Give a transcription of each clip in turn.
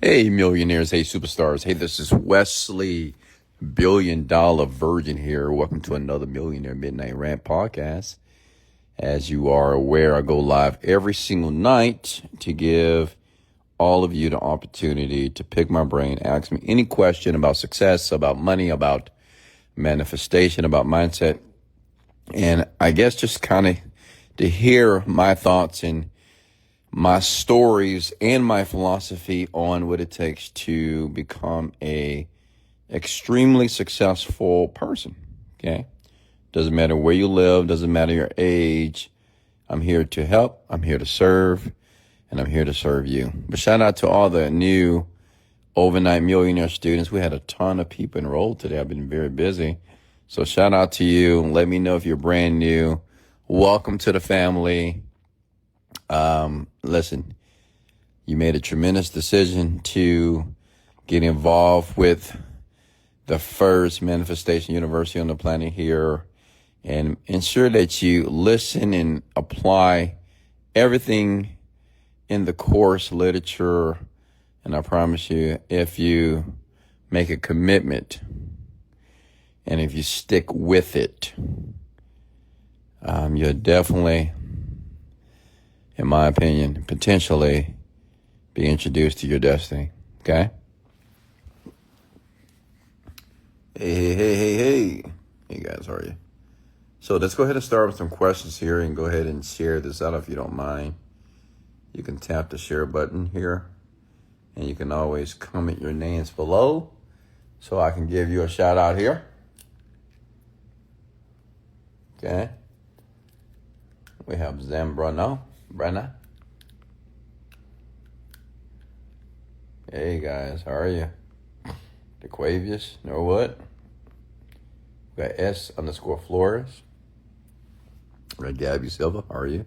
Hey, millionaires. Hey, superstars. Hey, this is Wesley Virgin here. Welcome to another Millionaire Midnight Rant podcast. As you are aware, I go live every single night to give all of you the opportunity to pick my brain, ask me any question about success, about money, about manifestation, about mindset. And I guess just kind of to hear my thoughts and my stories and my philosophy on what it takes to become a extremely successful person. Okay. Doesn't matter where you live, doesn't matter your age. I'm here to help. I'm here to serve, and I'm here to serve you. But shout out to all the new overnight millionaire students. We had a ton of people enrolled today. I've been very busy. So shout out to you. Let me know if you're brand new. Welcome to the family. Listen, you made a tremendous decision to get involved with the first manifestation university on the planet here, and ensure that you listen and apply everything in the course literature. And I promise you, if you make a commitment and if you stick with it, you'll definitely, in my opinion, potentially be introduced to your destiny. Okay? Hey. Hey guys, how are you? So let's go ahead and start with some questions here and go ahead and share this out if you don't mind. You can tap the share button here, and you can always comment your names below so I can give you a shout out here. Okay? We have Brenna. Hey guys, how are you? DeQuavius, Norwood. We got S_Flores. We got Gabby Silva, how are you?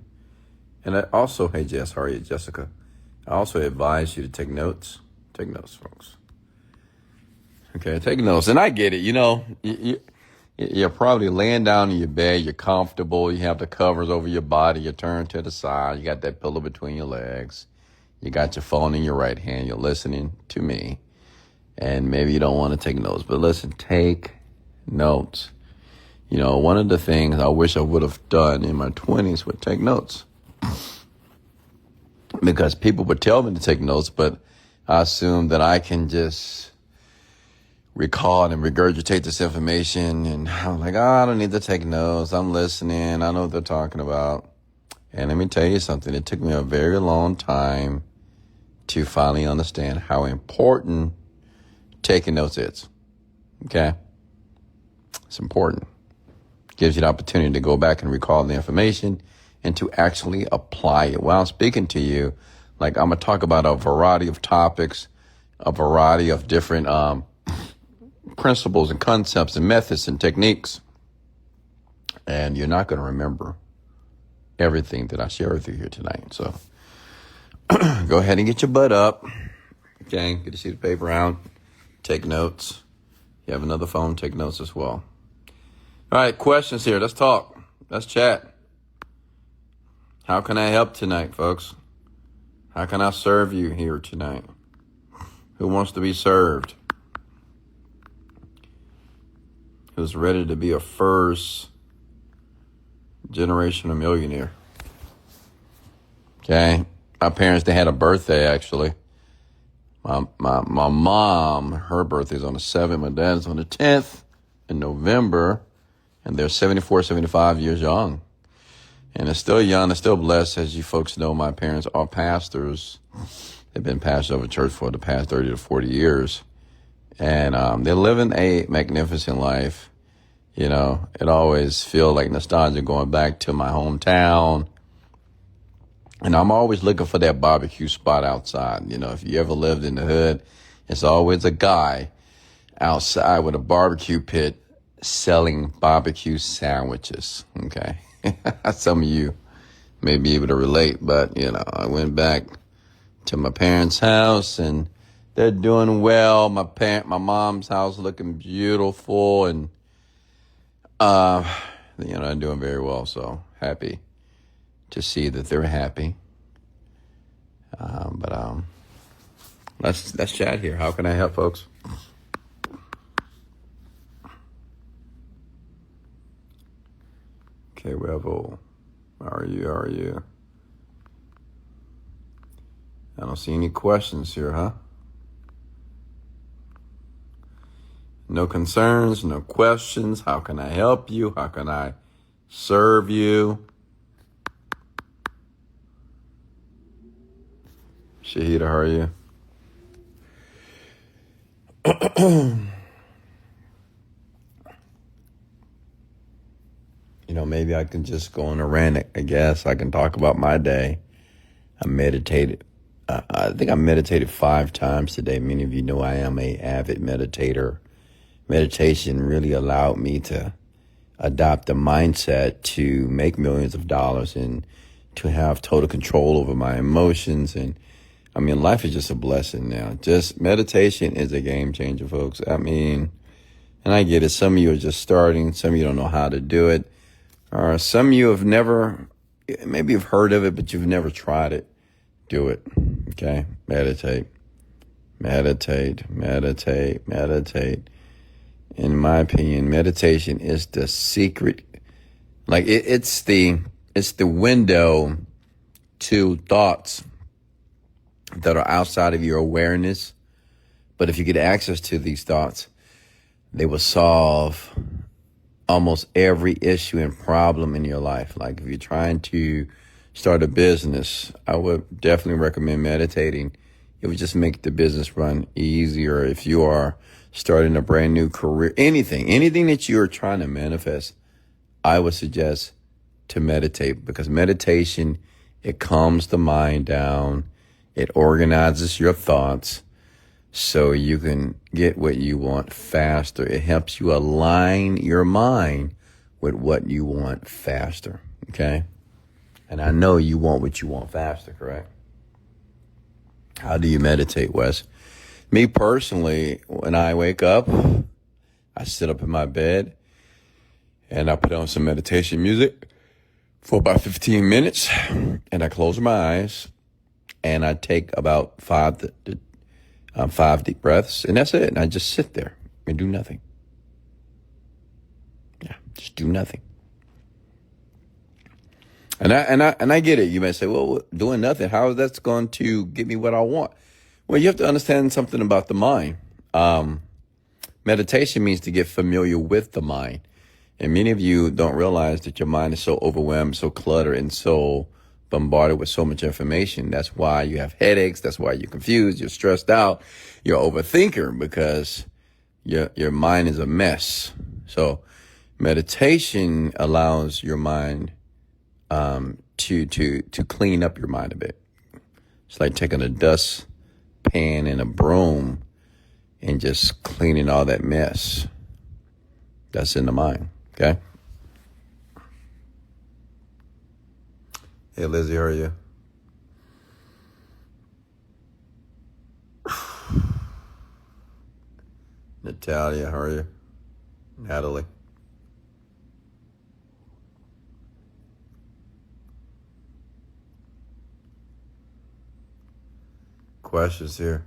And I also, hey Jess, how are you? Jessica. I also advise you to take notes. Take notes, folks. Okay, take notes. And I get it, you're probably laying down in your bed, you're comfortable, you have the covers over your body, you're turned to the side, you got that pillow between your legs, you got your phone in your right hand, you're listening to me, and maybe you don't want to take notes, but listen, take notes. One of the things I wish I would have done in my 20s would take notes, because people would tell me to take notes, but I assume that I can just recall and regurgitate this information, and I'm like, I don't need to take notes. I'm listening. I know what they're talking about. And let me tell you something. It took me a very long time to finally understand how important taking notes is. Okay? It's important. It gives you the opportunity to go back and recall the information and to actually apply it. While I'm speaking to you, like I'm going to talk about a variety of topics, a variety of different principles and concepts and methods and techniques, and you're not going to remember everything that I share with you here tonight. So go ahead and get your butt up. Okay, get a sheet of paper out, take notes. You have another phone, take notes as well. All right, questions here. Let's talk. Let's chat. How can I help tonight, folks? How can I serve you here tonight? Who wants to be served? Who's ready to be a first generational millionaire? Okay. My parents, they had a birthday, actually. My mom, her birthday's on the 7th. My dad's on the 10th in November. And they're 74, 75 years young. And they're still young. They're still blessed. As you folks know, my parents are pastors. They've been pastors of a church for the past 30 to 40 years. And they're living a magnificent life. It always feels like nostalgia going back to my hometown. And I'm always looking for that barbecue spot outside. If you ever lived in the hood, it's always a guy outside with a barbecue pit selling barbecue sandwiches. Okay. Some of you may be able to relate, but, I went back to my parents' house and they're doing well. My mom's house looking beautiful, and they're doing very well. So happy to see that they're happy. But Let's chat here. How can I help, folks? Okay, Revel. How are you? How are you? I don't see any questions here, huh? No concerns, no questions. How can I help you? How can I serve you? Shahida, how are you? Maybe I can just go on a rant. I guess I can talk about my day. I meditated. I think I meditated 5 times today. Many of you know I am an avid meditator. Meditation really allowed me to adopt a mindset to make millions of dollars and to have total control over my emotions. And life is just a blessing now. Just meditation is a game changer, folks. And I get it. Some of you are just starting. Some of you don't know how to do it. Or some of you have never, maybe you've heard of it, but you've never tried it. Do it. Okay? Meditate. Meditate. Meditate. Meditate. In my opinion, meditation is the secret. Like it's the window to thoughts that are outside of your awareness. But if you get access to these thoughts, they will solve almost every issue and problem in your life. Like if you're trying to start a business, I would definitely recommend meditating. It would just make the business run easier. If you are starting a brand new career, anything that you are trying to manifest, I would suggest to meditate, because meditation, it calms the mind down. It organizes your thoughts so you can get what you want faster. It helps you align your mind with what you want faster, okay? And I know you want what you want faster, correct? How do you meditate, Wes? Me personally, when I wake up, I sit up in my bed and I put on some meditation music for about 15 minutes and I close my eyes and I take about 5 deep breaths, and that's it. And I just sit there and do nothing. Yeah, just do nothing. And I get it. You may say, well, doing nothing, how is that going to get me what I want? Well, you have to understand something about the mind. Meditation means to get familiar with the mind. And many of you don't realize that your mind is so overwhelmed, so cluttered, and so bombarded with so much information. That's why you have headaches. That's why you're confused. You're stressed out. You're an overthinker because your mind is a mess. So meditation allows your mind to clean up your mind a bit. It's like taking a dustpan and a broom and just cleaning all that mess that's in the mind. Okay. Hey, Lizzie, how are you? Natalia, how are you? Natalie. Questions here?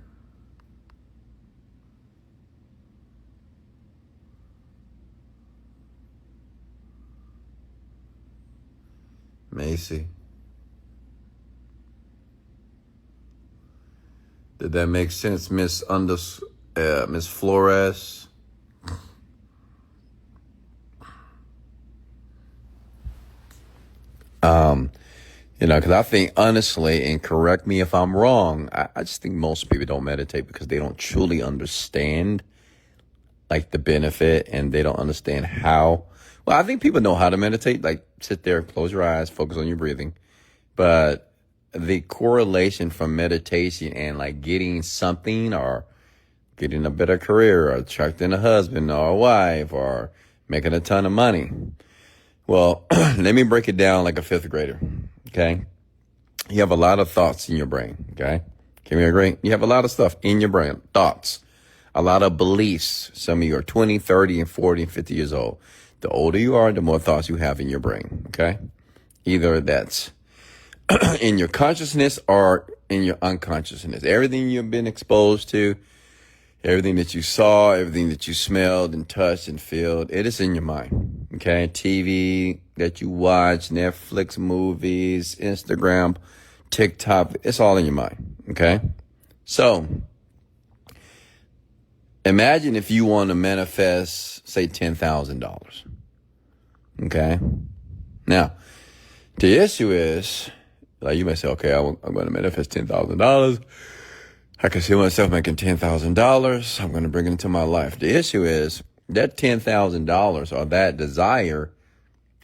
Macy. Did that make sense, Miss Flores? Because I think honestly, and correct me if I'm wrong, I just think most people don't meditate because they don't truly understand like the benefit, and they don't understand how. Well, I think people know how to meditate, like sit there, close your eyes, focus on your breathing. But the correlation from meditation and like getting something, or getting a better career, or attracting a husband or a wife, or making a ton of money. Well, let me break it down like a 5th grader. Okay. You have a lot of thoughts in your brain. Okay. Can we agree? You have a lot of stuff in your brain, thoughts, a lot of beliefs. Some of you are 20, 30, and 40 and 50 years old. The older you are, the more thoughts you have in your brain. Okay. Either that's in your consciousness or in your unconsciousness. Everything you've been exposed to, everything that you saw, everything that you smelled and touched and felt, it is in your mind. Okay? TV that you watch, Netflix movies, Instagram, TikTok, it's all in your mind. Okay? So, imagine if you want to manifest, say, $10,000. Okay? Now, the issue is, like you may say, okay, I'm going to manifest $10,000. I can see myself making $10,000. I'm going to bring it into my life. The issue is that $10,000 or that desire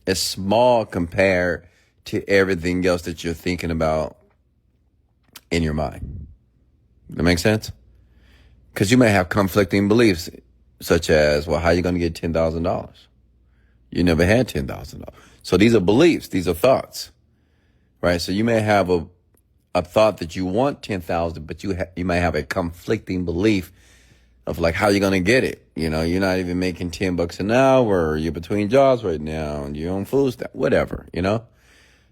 is small compared to everything else that you're thinking about in your mind. That makes sense? Because you may have conflicting beliefs, such as, well, how are you going to get $10,000? You never had $10,000. So these are beliefs. These are thoughts, right? So you may have a thought that you want 10,000, but you might have a conflicting belief of like how you're going to get it. You know, you're not even making $10 an hour, or you're between jobs right now and you're on food stamp, whatever, you know?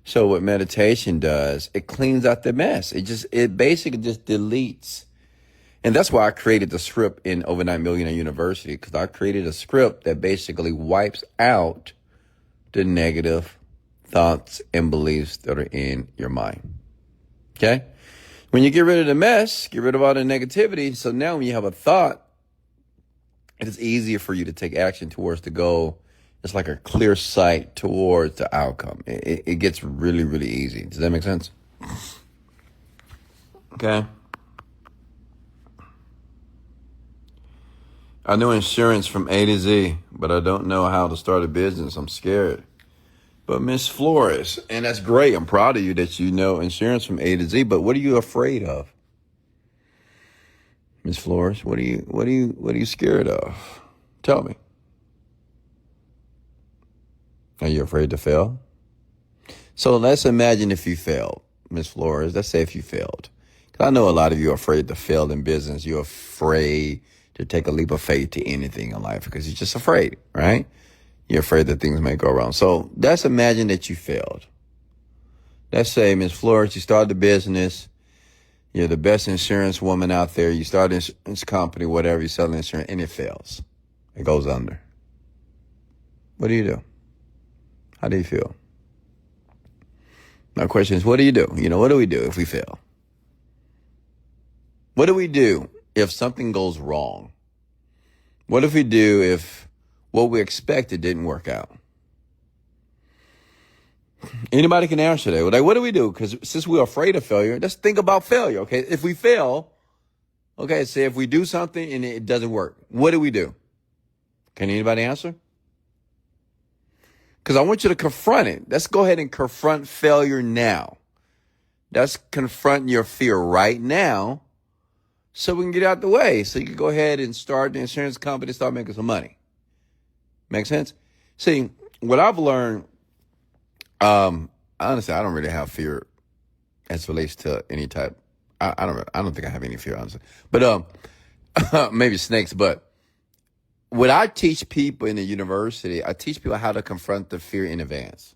So what meditation does, it cleans out the mess. It basically just deletes. And that's why I created the script in Overnight Millionaire University, because I created a script that basically wipes out the negative thoughts and beliefs that are in your mind. Okay? When you get rid of the mess, get rid of all the negativity. So now when you have a thought, it is easier for you to take action towards the goal. It's like a clear sight towards the outcome. It gets really, really easy. Does that make sense? Okay. I know insurance from A to Z, but I don't know how to start a business. I'm scared. But Miss Flores, and that's great. I'm proud of you that you know insurance from A to Z, but what are you afraid of? Miss Flores, what are you scared of? Tell me. Are you afraid to fail? So let's imagine if you failed, Miss Flores. Let's say if you failed. Because I know a lot of you are afraid to fail in business. You're afraid to take a leap of faith to anything in life because you're just afraid, right? You're afraid that things may go wrong. So let's imagine that you failed. Let's say, Miss Flores, you started a business. You're the best insurance woman out there. You start an insurance company, whatever, you sell insurance, and it fails. It goes under. What do you do? How do you feel? My question is, what do you do? You know, what do we do if we fail? What do we do if something goes wrong? What if we do if what we expected didn't work out? Anybody can answer that. Like, what do we do? Because since we're afraid of failure, let's think about failure, okay? If we fail, okay, say if we do something and it doesn't work, what do we do? Can anybody answer? Because I want you to confront it. Let's go ahead and confront failure now. Let's confront your fear right now so we can get out the way. So you can go ahead and start the insurance company and start making some money. Make sense? See, what I've learned, honestly, I don't really have fear as it relates to any type. I don't think I have any fear, honestly. But maybe snakes. But what I teach people in the university, I teach people how to confront the fear in advance.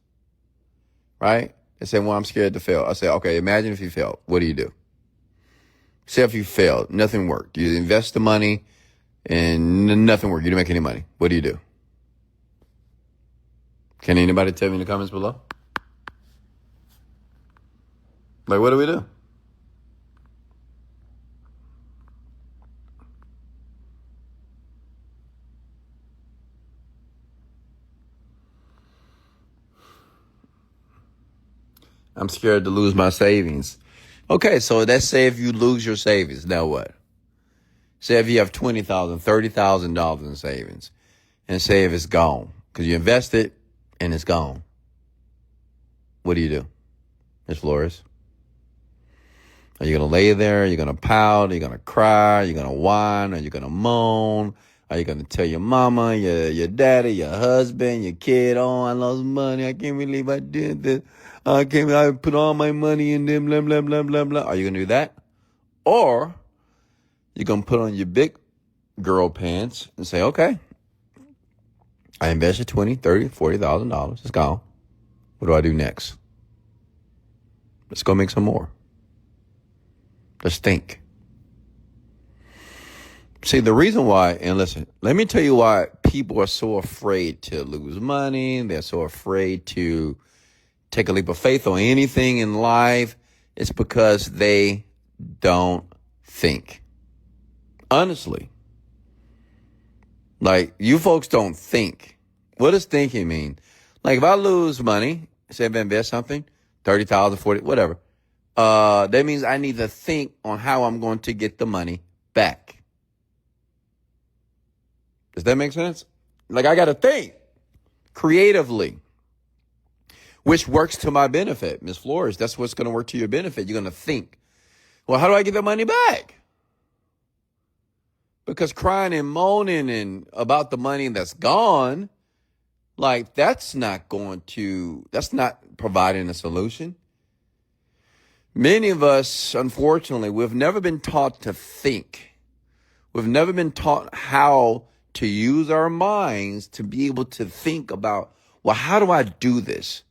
Right? They say, well, I'm scared to fail. I say, okay, imagine if you failed. What do you do? Say if you failed, nothing worked. You invest the money and nothing worked. You didn't make any money. What do you do? Can anybody tell me in the comments below? Like, what do we do? I'm scared to lose my savings. Okay, so let's say if you lose your savings, now what? Say if you have $20,000, $30,000 in savings, and say if it's gone because you invested and it's gone. What do you do, Ms. Flores? Are you going to lay there? Are you going to pout? Are you going to cry? Are you going to whine? Are you going to moan? Are you going to tell your mama, your daddy, your husband, your kid, oh, I lost money. I can't believe I did this. I put all my money in them, blah, blah, blah, blah, blah. Are you going to do that? Or you're going to put on your big girl pants and say, okay, I invested $20,000, $30,000, $40,000. It's gone. What do I do next? Let's go make some more. Let's think. See, the reason why, and listen, let me tell you why people are so afraid to lose money. They're so afraid to take a leap of faith on anything in life. It's because they don't think. Honestly. Like, you folks don't think. What does thinking mean? Like, if I lose money, say if I invest something, 30,000, 40, whatever, that means I need to think on how I'm going to get the money back. Does that make sense? Like, I got to think creatively, which works to my benefit. Ms. Flores, that's what's going to work to your benefit. You're going to think, well, how do I get the money back? Because crying and moaning and about the money that's gone, like, that's not providing a solution. Many of us, unfortunately, we've never been taught to think. We've never been taught how to use our minds to be able to think about, well, how do I do this?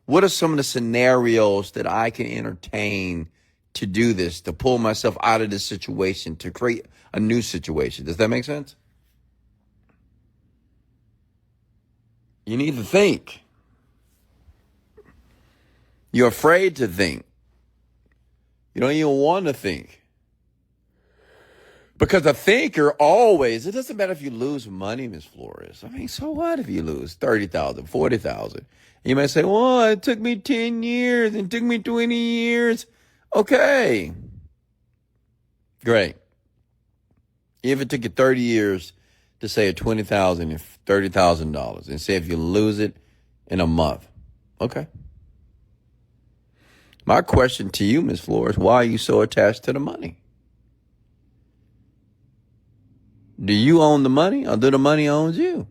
What are some of the scenarios that I can entertain to do this, to pull myself out of this situation, to create a new situation? Does that make sense? You need to think. You're afraid to think. You don't even want to think. Because a thinker always, it doesn't matter if you lose money, Ms. Flores. I mean, so what if you lose 30,000, 40,000? You might say, well, it took me 10 years, it took me 20 years. Okay. Great. If it took you 30 years to save $20,000 and $30,000, and say if you lose it in a month. Okay. My question to you, Ms. Flores, why are you so attached to the money? Do you own the money, or do the money owns you?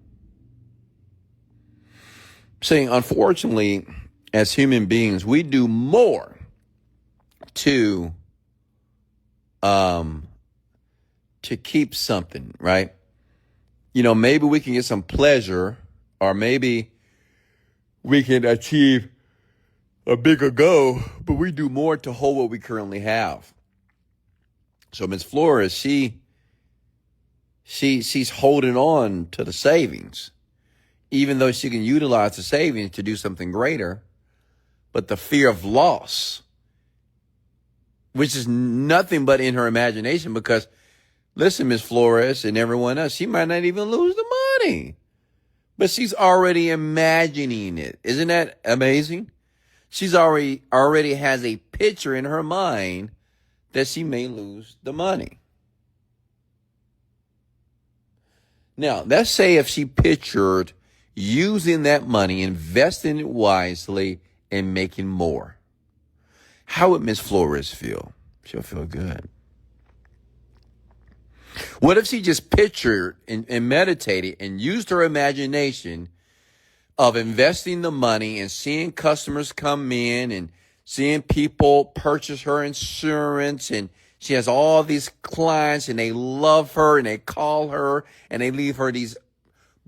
See, unfortunately, as human beings, we do more to keep something, right? You know, maybe we can get some pleasure, or maybe we can achieve a bigger goal, but we do more to hold what we currently have. So Ms. Flores, she's holding on to the savings, even though she can utilize the savings to do something greater. But the fear of loss, which is nothing but in her imagination, because listen, Ms. Flores and everyone else, she might not even lose the money, but she's already imagining it. Isn't that amazing? She's already has a picture in her mind that she may lose the money. Now, let's say if she pictured using that money, investing it wisely, and making more. How would Ms. Flores feel? She'll feel good. What if she just pictured and meditated and used her imagination of investing the money and seeing customers come in and seeing people purchase her insurance, and she has all these clients and they love her and they call her and they leave her these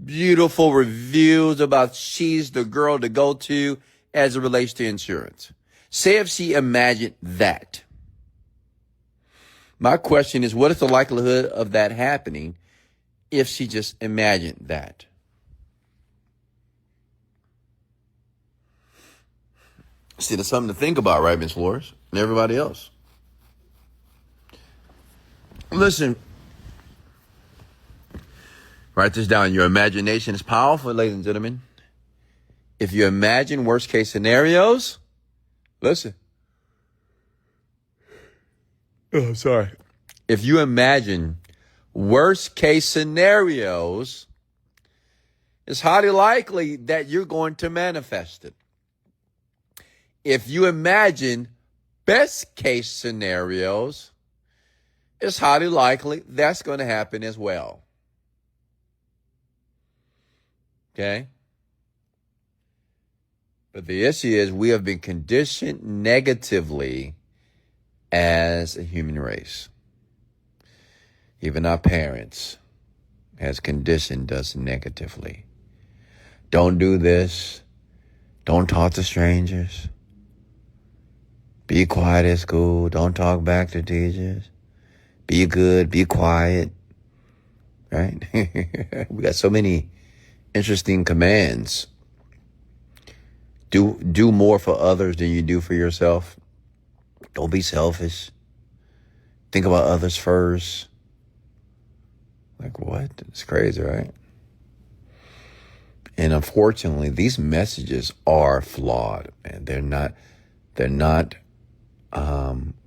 beautiful reviews about she's the girl to go to as it relates to insurance. Say if she imagined that. My question is, what is the likelihood of that happening if she just imagined that? See, there's something to think about, right, Ms. Flores, and everybody else. Listen, write this down. Your imagination is powerful, ladies and gentlemen. If you imagine worst case scenarios, listen. Oh, sorry. If you imagine worst case scenarios, it's highly likely that you're going to manifest it. If you imagine best case scenarios, it's highly likely that's going to happen as well. Okay? But the issue is we have been conditioned negatively as a human race. Even our parents has conditioned us negatively. Don't do this. Don't talk to strangers. Be quiet at school. Don't talk back to teachers. Be good. Be quiet. Right? We got so many interesting commands. Do more for others than you do for yourself. Don't be selfish. Think about others first. Like what? It's crazy, right? And unfortunately, these messages are flawed, and they're not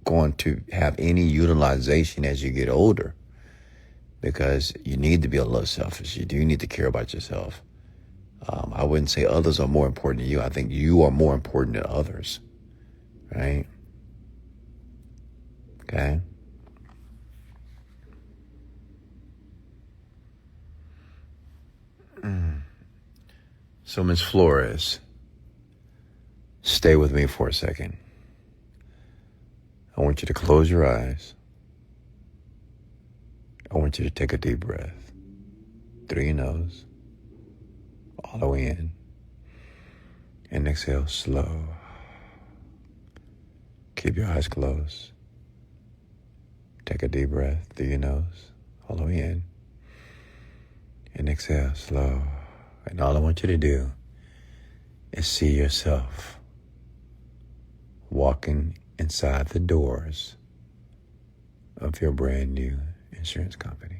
going to have any utilization as you get older, because you need to be a little selfish. You do need to care about yourself. I wouldn't say others are more important than you. I think you are more important than others, right? Okay. So, Ms. Flores, stay with me for a second. I want you to close your eyes. I want you to take a deep breath through your nose, all the way in, and exhale slow. Keep your eyes closed. Take a deep breath through your nose, all the way in, and exhale slow. And all I want you to do is see yourself walking inside the doors of your brand new insurance company.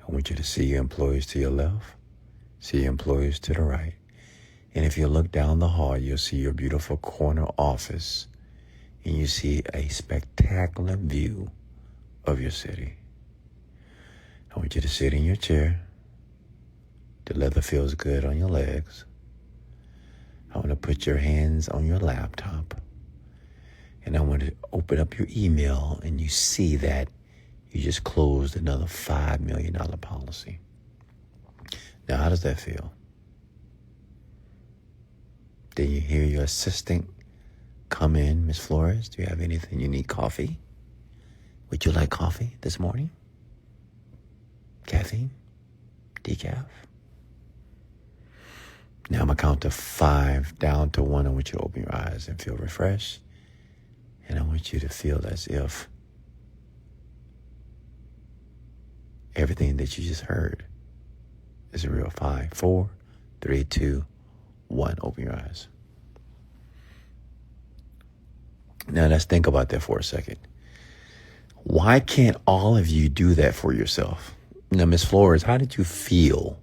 I want you to see your employees to your left, see your employees to the right. And if you look down the hall, you'll see your beautiful corner office, and you see a spectacular view of your city. I want you to sit in your chair. The leather feels good on your legs. I want to put your hands on your laptop, and I want to open up your email, and you see that you just closed another $5 million policy. Now, how does that feel? Then you hear your assistant come in. Ms. Flores, do you have anything? You need coffee? Would you like coffee this morning? Caffeine? Decaf? Now I'm going to count to 5 down to 1. I want you to open your eyes and feel refreshed. And I want you to feel as if everything that you just heard is a real. 5, 4, 3, 2, 1. Open your eyes. Now let's think about that for a second. Why can't all of you do that for yourself? Now, Ms. Flores, how did you feel?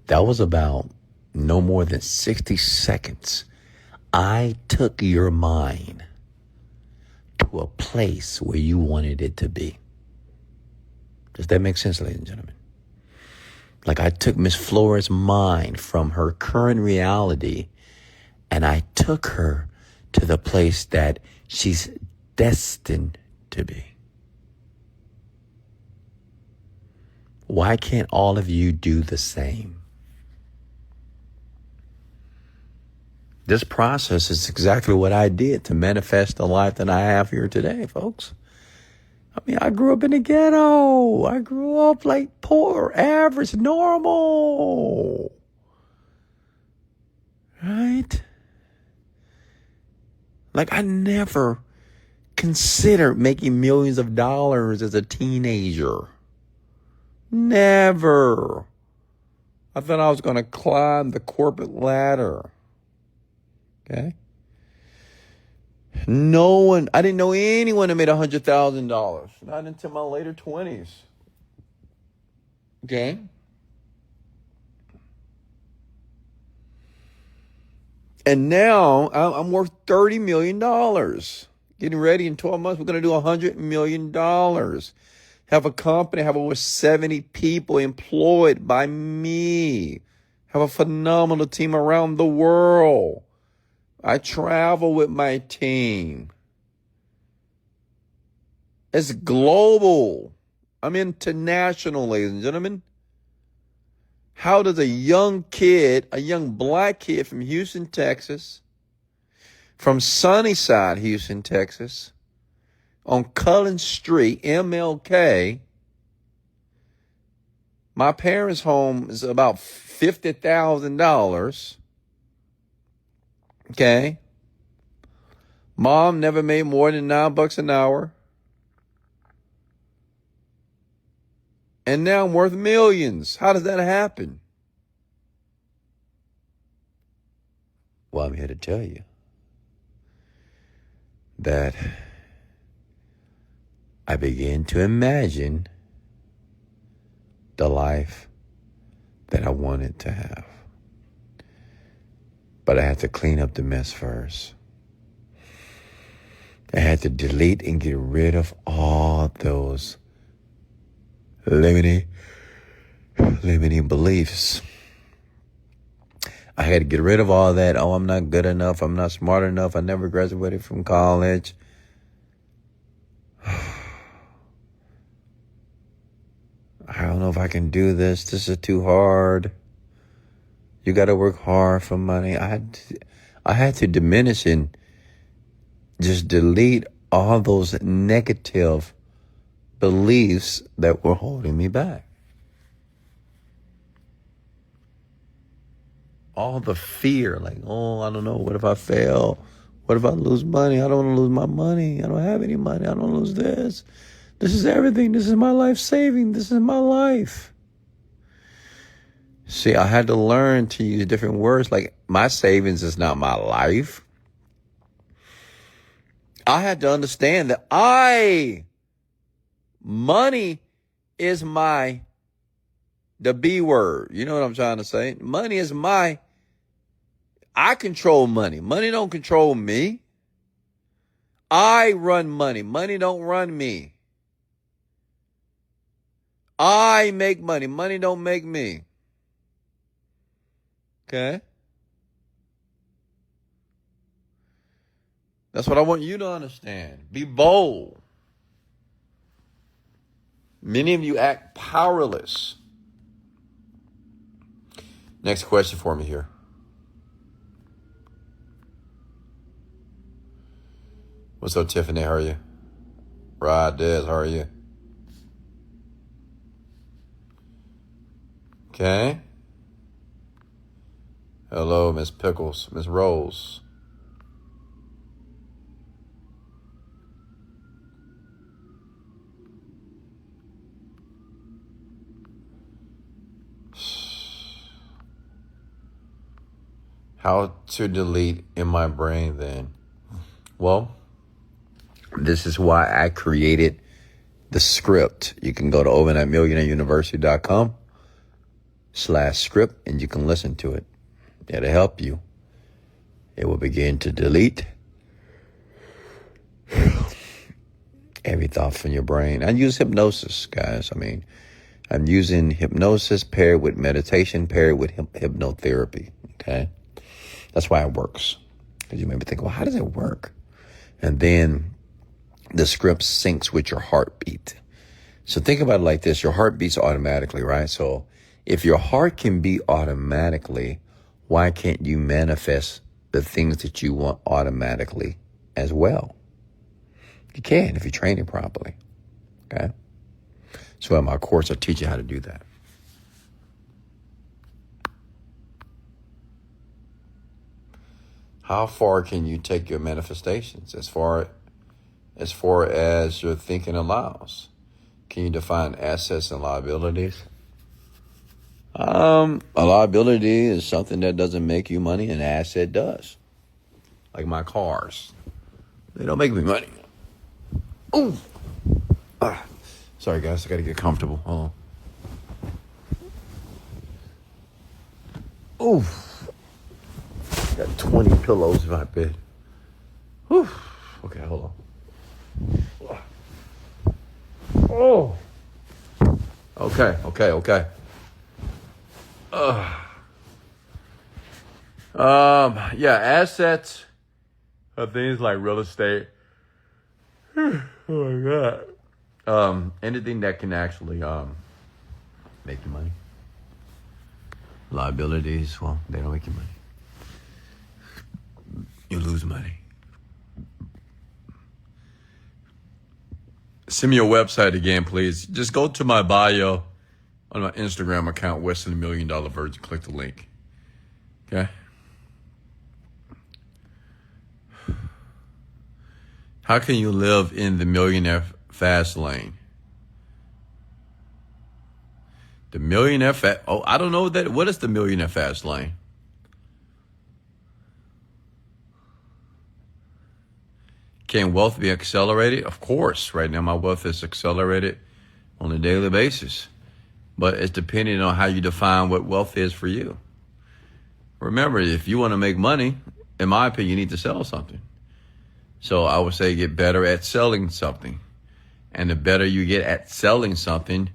That was about no more than 60 seconds. I took your mind to a place where you wanted it to be. Does that make sense, ladies and gentlemen? Like I took Ms. Flores' mind from her current reality, and I took her to the place that she's destined to be. Why can't all of you do the same? This process is exactly what I did to manifest the life that I have here today, folks. I mean, I grew up in the ghetto. I grew up like poor, average, normal. Right? Like I never considered making millions of dollars as a teenager. Never. I thought I was going to climb the corporate ladder. Okay? I didn't know anyone that made $100,000. Not until my later 20s. Okay? And now I'm worth $30 million. Getting ready in 12 months, we're going to do $100 million. Have a company, have over 70 people employed by me. Have a phenomenal team around the world. I travel with my team. It's global. I'm international, ladies and gentlemen. How does a young black kid from Houston, Texas, from Sunnyside, Houston, Texas, on Cullen Street, MLK, my parents' home is about $50,000. Okay? Mom never made more than $9 an hour. And now I'm worth millions. How does that happen? Well, I'm here to tell you that I began to imagine the life that I wanted to have. But I had to clean up the mess first. I had to delete and get rid of all those limiting beliefs. I had to get rid of all that. Oh, I'm not good enough. I'm not smart enough. I never graduated from college. I don't know if I can do this. This is too hard. You got to work hard for money. I had to diminish and just delete all those negative beliefs that were holding me back. All the fear, like, oh, I don't know. What if I fail? What if I lose money? I don't want to lose my money. I don't have any money. I don't want to lose this. This is everything. This is my life saving. This is my life. See, I had to learn to use different words. Like, my savings is not my life. I had to understand that money is the B word. You know what I'm trying to say? Money is I control money. Money don't control me. I run money. Money don't run me. I make money. Money don't make me. Okay? That's what I want you to understand. Be bold. Many of you act powerless. Next question for me here. What's up, Tiffany? How are you? Rod, Des, how are you? Okay. Hello, Miss Pickles, Miss Rose. How to delete in my brain then? Well, this is why I created the script. You can go to overnight.millionaireuniversity.com/script and you can listen to it. It'll help you. It will begin to delete every thought from your brain. I use hypnosis, guys. I'm using hypnosis paired with meditation, paired with hypnotherapy. Okay. That's why it works. Because you may be thinking, well, how does it work? And then the script syncs with your heartbeat. So think about it like this. Your heart beats automatically, right? So if your heart can beat automatically, why can't you manifest the things that you want automatically as well? You can if you train it properly. Okay? So in my course, I teach you how to do that. How far can you take your manifestations as far as your thinking allows? Can you define assets and liabilities? A liability is something that doesn't make you money, and an asset does. Like my cars. They don't make me money. Ooh. Sorry, guys. I got to get comfortable. Hold on. Ooh. Got 20 pillows in my bed. Whew. Okay, hold on. Oh. Okay. Yeah, assets are things like real estate. Oh my God. Anything that can actually make you money. Liabilities, well, they don't make you money. You lose money. Send me your website again, please. Just go to my bio on my Instagram account, Wesley Virgin. Click the link. Okay? How can you live in the millionaire fast lane? The millionaire I don't know that. What is the millionaire fast lane? Can wealth be accelerated? Of course. Right now, my wealth is accelerated on a daily basis. But it's depending on how you define what wealth is for you. Remember, if you want to make money, in my opinion, you need to sell something. So I would say get better at selling something. And the better you get at selling something,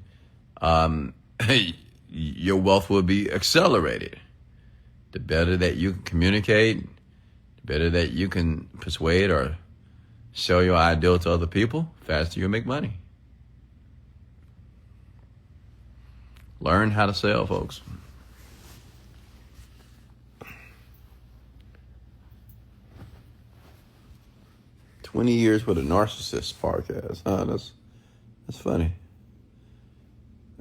your wealth will be accelerated. The better that you can communicate, the better that you can persuade or sell your ideal to other people, faster you make money. Learn how to sell, folks. "20 years with a narcissist" podcast. That's funny.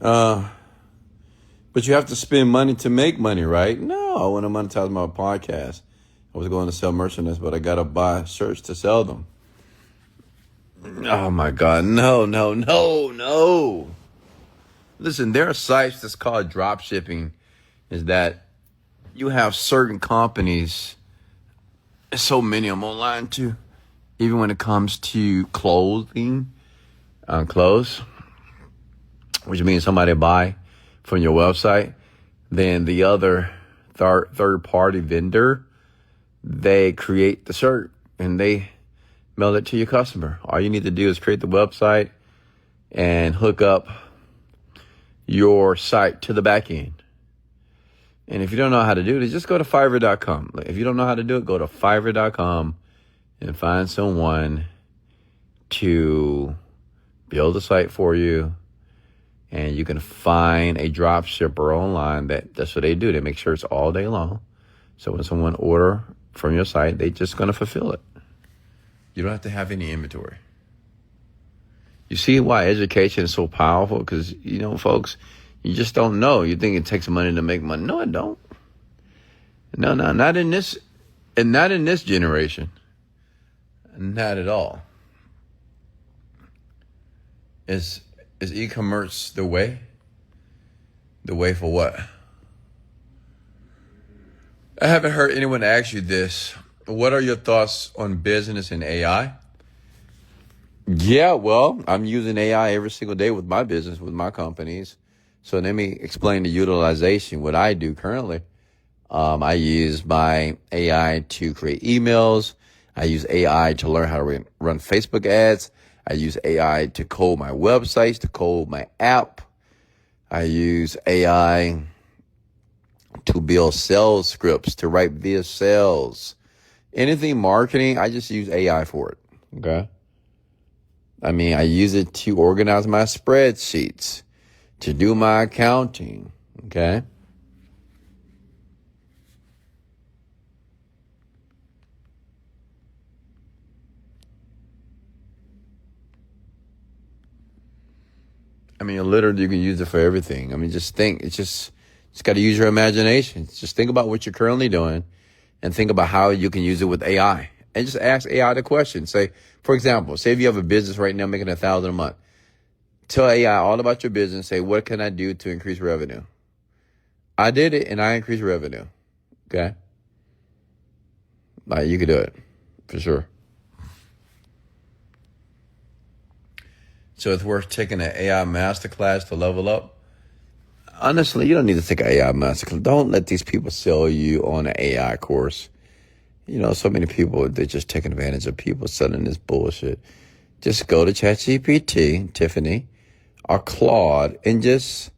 But you have to spend money to make money, right? No, I want to monetize my podcast. I was going to sell merchandise, but I got to buy shirts to sell them. Oh my God, no. Listen, there are sites that's called drop shipping, is that you have certain companies, so many of them online too, even when it comes to clothing, clothes, which means somebody buy from your website, then the other third party vendor, they create the shirt and they mail it to your customer. All you need to do is create the website and hook up your site to the back end. And if you don't know how to do it, just go to Fiverr.com. If you don't know how to do it, go to Fiverr.com and find someone to build a site for you. And you can find a drop shipper online that's what they do. They make shirts all day long. So when someone order from your site, they just going to fulfill it. You don't have to have any inventory. You see why education is so powerful? Because, folks, you just don't know. You think it takes money to make money. No, it don't. No, not in this, and not in this generation. Not at all. Is e-commerce the way? The way for what? I haven't heard anyone ask you this. What are your thoughts on business and AI? Yeah, well, I'm using AI every single day with my business, with my companies. So let me explain the utilization. What I do currently, I use my AI to create emails. I use AI to learn how to run Facebook ads. I use AI to code my websites, to code my app. I use AI to build sales scripts, to write via sales. Anything marketing, I just use AI for it. Okay. I use it to organize my spreadsheets, to do my accounting. Okay. Literally, you can use it for everything. Just think. Just got to use your imagination. Just think about what you're currently doing and think about how you can use it with AI. And just ask AI the question. Say, for example, say if you have a business right now making $1,000 a month. Tell AI all about your business. Say, what can I do to increase revenue? I did it and I increased revenue. Okay? You could do it for sure. So it's worth taking an AI masterclass to level up. Honestly, you don't need to take an AI masterclass. Don't let these people sell you on an AI course. So many people, they're just taking advantage of people selling this bullshit. Just go to ChatGPT, Tiffany, or Claude, and just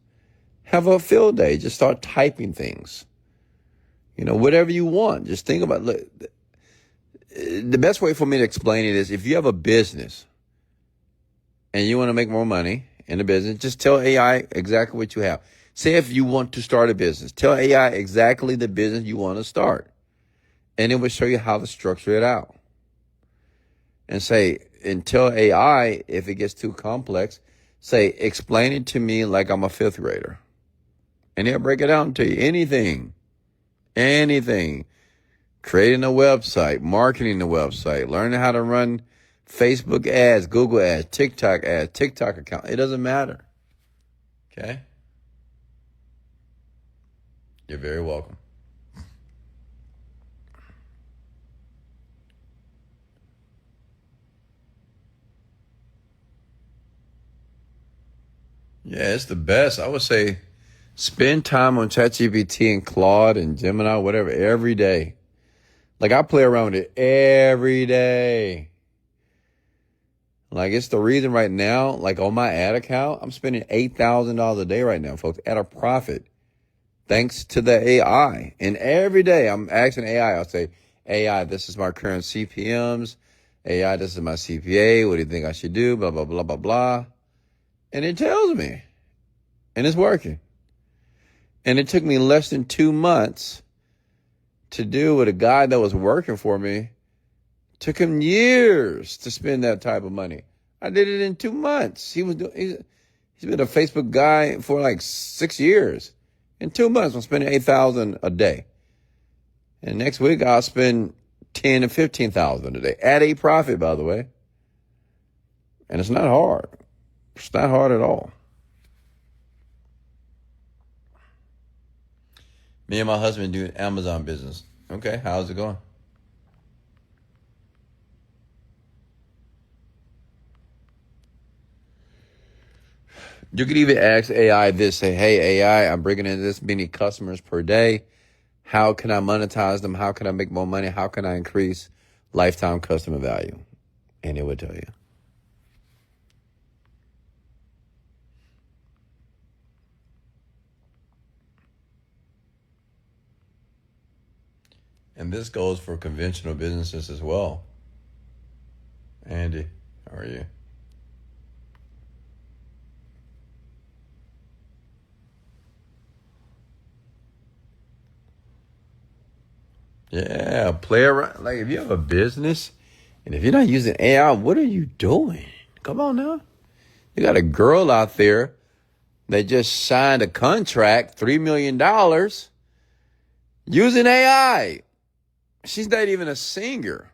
have a field day. Just start typing things. Whatever you want. Just think about, look, the best way for me to explain it is if you have a business and you want to make more money in the business, just tell AI exactly what you have. Say if you want to start a business, tell AI exactly the business you want to start. And it will show you how to structure it out. And tell AI, if it gets too complex, say, explain it to me like I'm a fifth grader. And he'll break it down to you. Anything. Creating a website, marketing the website, learning how to run Facebook ads, Google ads, TikTok ads, TikTok account. It doesn't matter. Okay? You're very welcome. Yeah, it's the best. I would say spend time on ChatGPT and Claude and Gemini, whatever, every day. Like, I play around with it every day. Like, it's the reason right now, like on my ad account, I'm spending $8,000 a day right now, folks, at a profit. Thanks to the AI. And every day I'm asking AI, I'll say, AI, this is my current CPMs. AI, this is my CPA. What do you think I should do? Blah, blah, blah, blah, blah. And it tells me. And it's working. And it took me less than 2 months to do with a guy that was working for me. Took him years to spend that type of money. I did it in 2 months. He's been a Facebook guy for like 6 years. In 2 months, I'm spending $8,000 a day. And next week, I'll spend $10,000 and $15,000 a day at a profit, by the way. And it's not hard. It's not hard at all. Me and my husband do Amazon business. Okay, how's it going? You could even ask AI this, say, hey, AI, I'm bringing in this many customers per day. How can I monetize them? How can I make more money? How can I increase lifetime customer value? And it would tell you. And this goes for conventional businesses as well. Andy, how are you? Yeah, play around. Like, if you have a business and if you're not using AI, what are you doing? Come on now. You got a girl out there that just signed a contract, $3 million, using AI. She's not even a singer.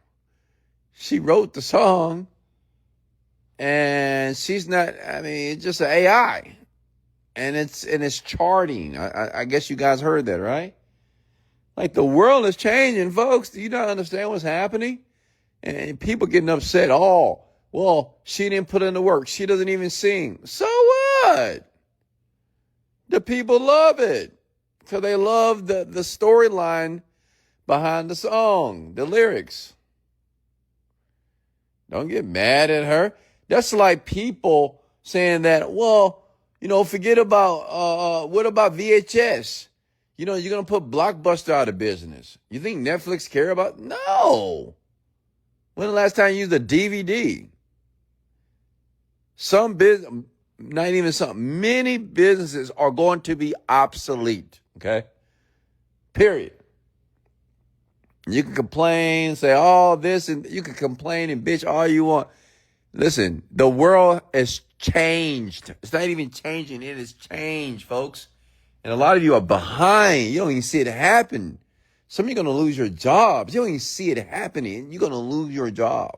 She wrote the song, and she's not, I mean, it's just an AI. And it's charting. I guess you guys heard that, right? Like, the world is changing, folks. Do you not understand what's happening? And people getting upset. Oh, well, she didn't put in the work. She doesn't even sing. So what? The people love it. because they love the storyline behind the song, the lyrics. Don't get mad at her. That's like people saying that, well, forget about, what about VHS? You're going to put Blockbuster out of business. You think Netflix care about? No. When the last time you used a DVD? Many businesses are going to be obsolete, okay? Period. You can complain, say all this, and you can complain and bitch all you want. Listen, the world has changed. It's not even changing. It has changed, folks. And a lot of you are behind. You don't even see it happen. Some of you are going to lose your jobs. You don't even see it happening. You're going to lose your job.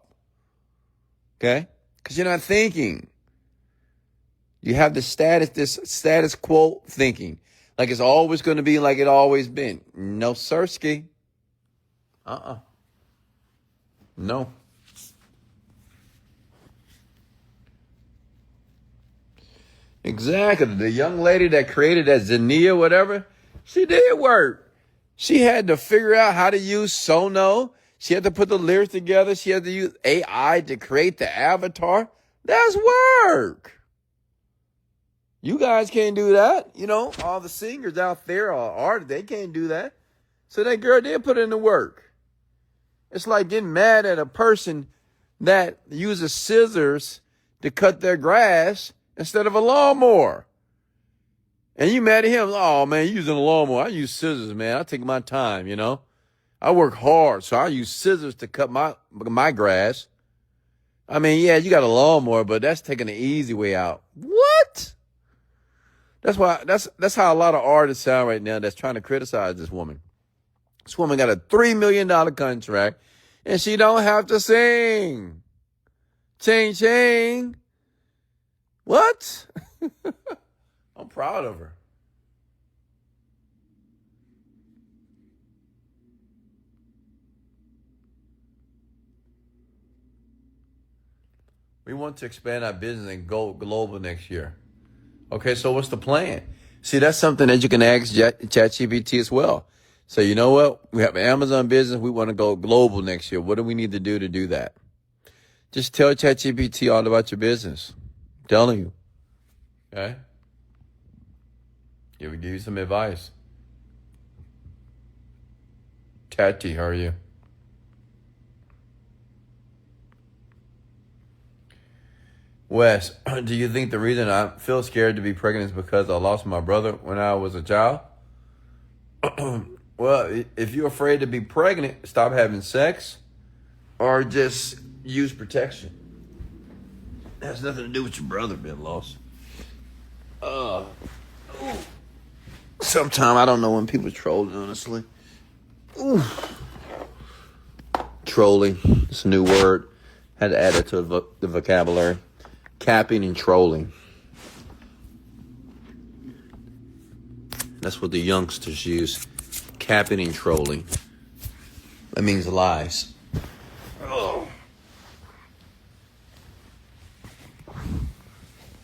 Okay? Because you're not thinking. You have this status quo thinking. Like it's always going to be like it always been. No, sirski. No. Exactly. The young lady that created that Zania, whatever, she did work. She had to figure out how to use Sono. She had to put the lyrics together. She had to use AI to create the avatar. That's work. You guys can't do that. All the singers out there are artists. They can't do that. So that girl did put in the work. It's like getting mad at a person that uses scissors to cut their grass instead of a lawnmower. And you mad at him. Oh, man, you using a lawnmower. I use scissors, man. I take my time, I work hard, so I use scissors to cut my grass. I mean, yeah, you got a lawnmower, but that's taking the easy way out. What? That's how a lot of artists sound right now that's trying to criticize this woman. This woman got a $3 million contract, and she don't have to sing. Ching, ching. What? I'm proud of her. We want to expand our business and go global next year. Okay, so what's the plan? See, that's something that you can ask ChatGPT as well. So you know what? We have an Amazon business. We want to go global next year. What do we need to do that? Just tell ChatGPT all about your business. I'm telling you. Okay? It will give you some advice. Tati, how are you? Wes, do you think the reason I feel scared to be pregnant is because I lost my brother when I was a child? Well, if you're afraid to be pregnant, stop having sex or just use protection. It has nothing to do with your brother being lost. Sometimes I don't know when people troll, honestly. Ooh. Trolling, it's a new word. Had to add it to the vocabulary. Capping and trolling. That's what the youngsters use. Capping and trolling. That means lies. Oh.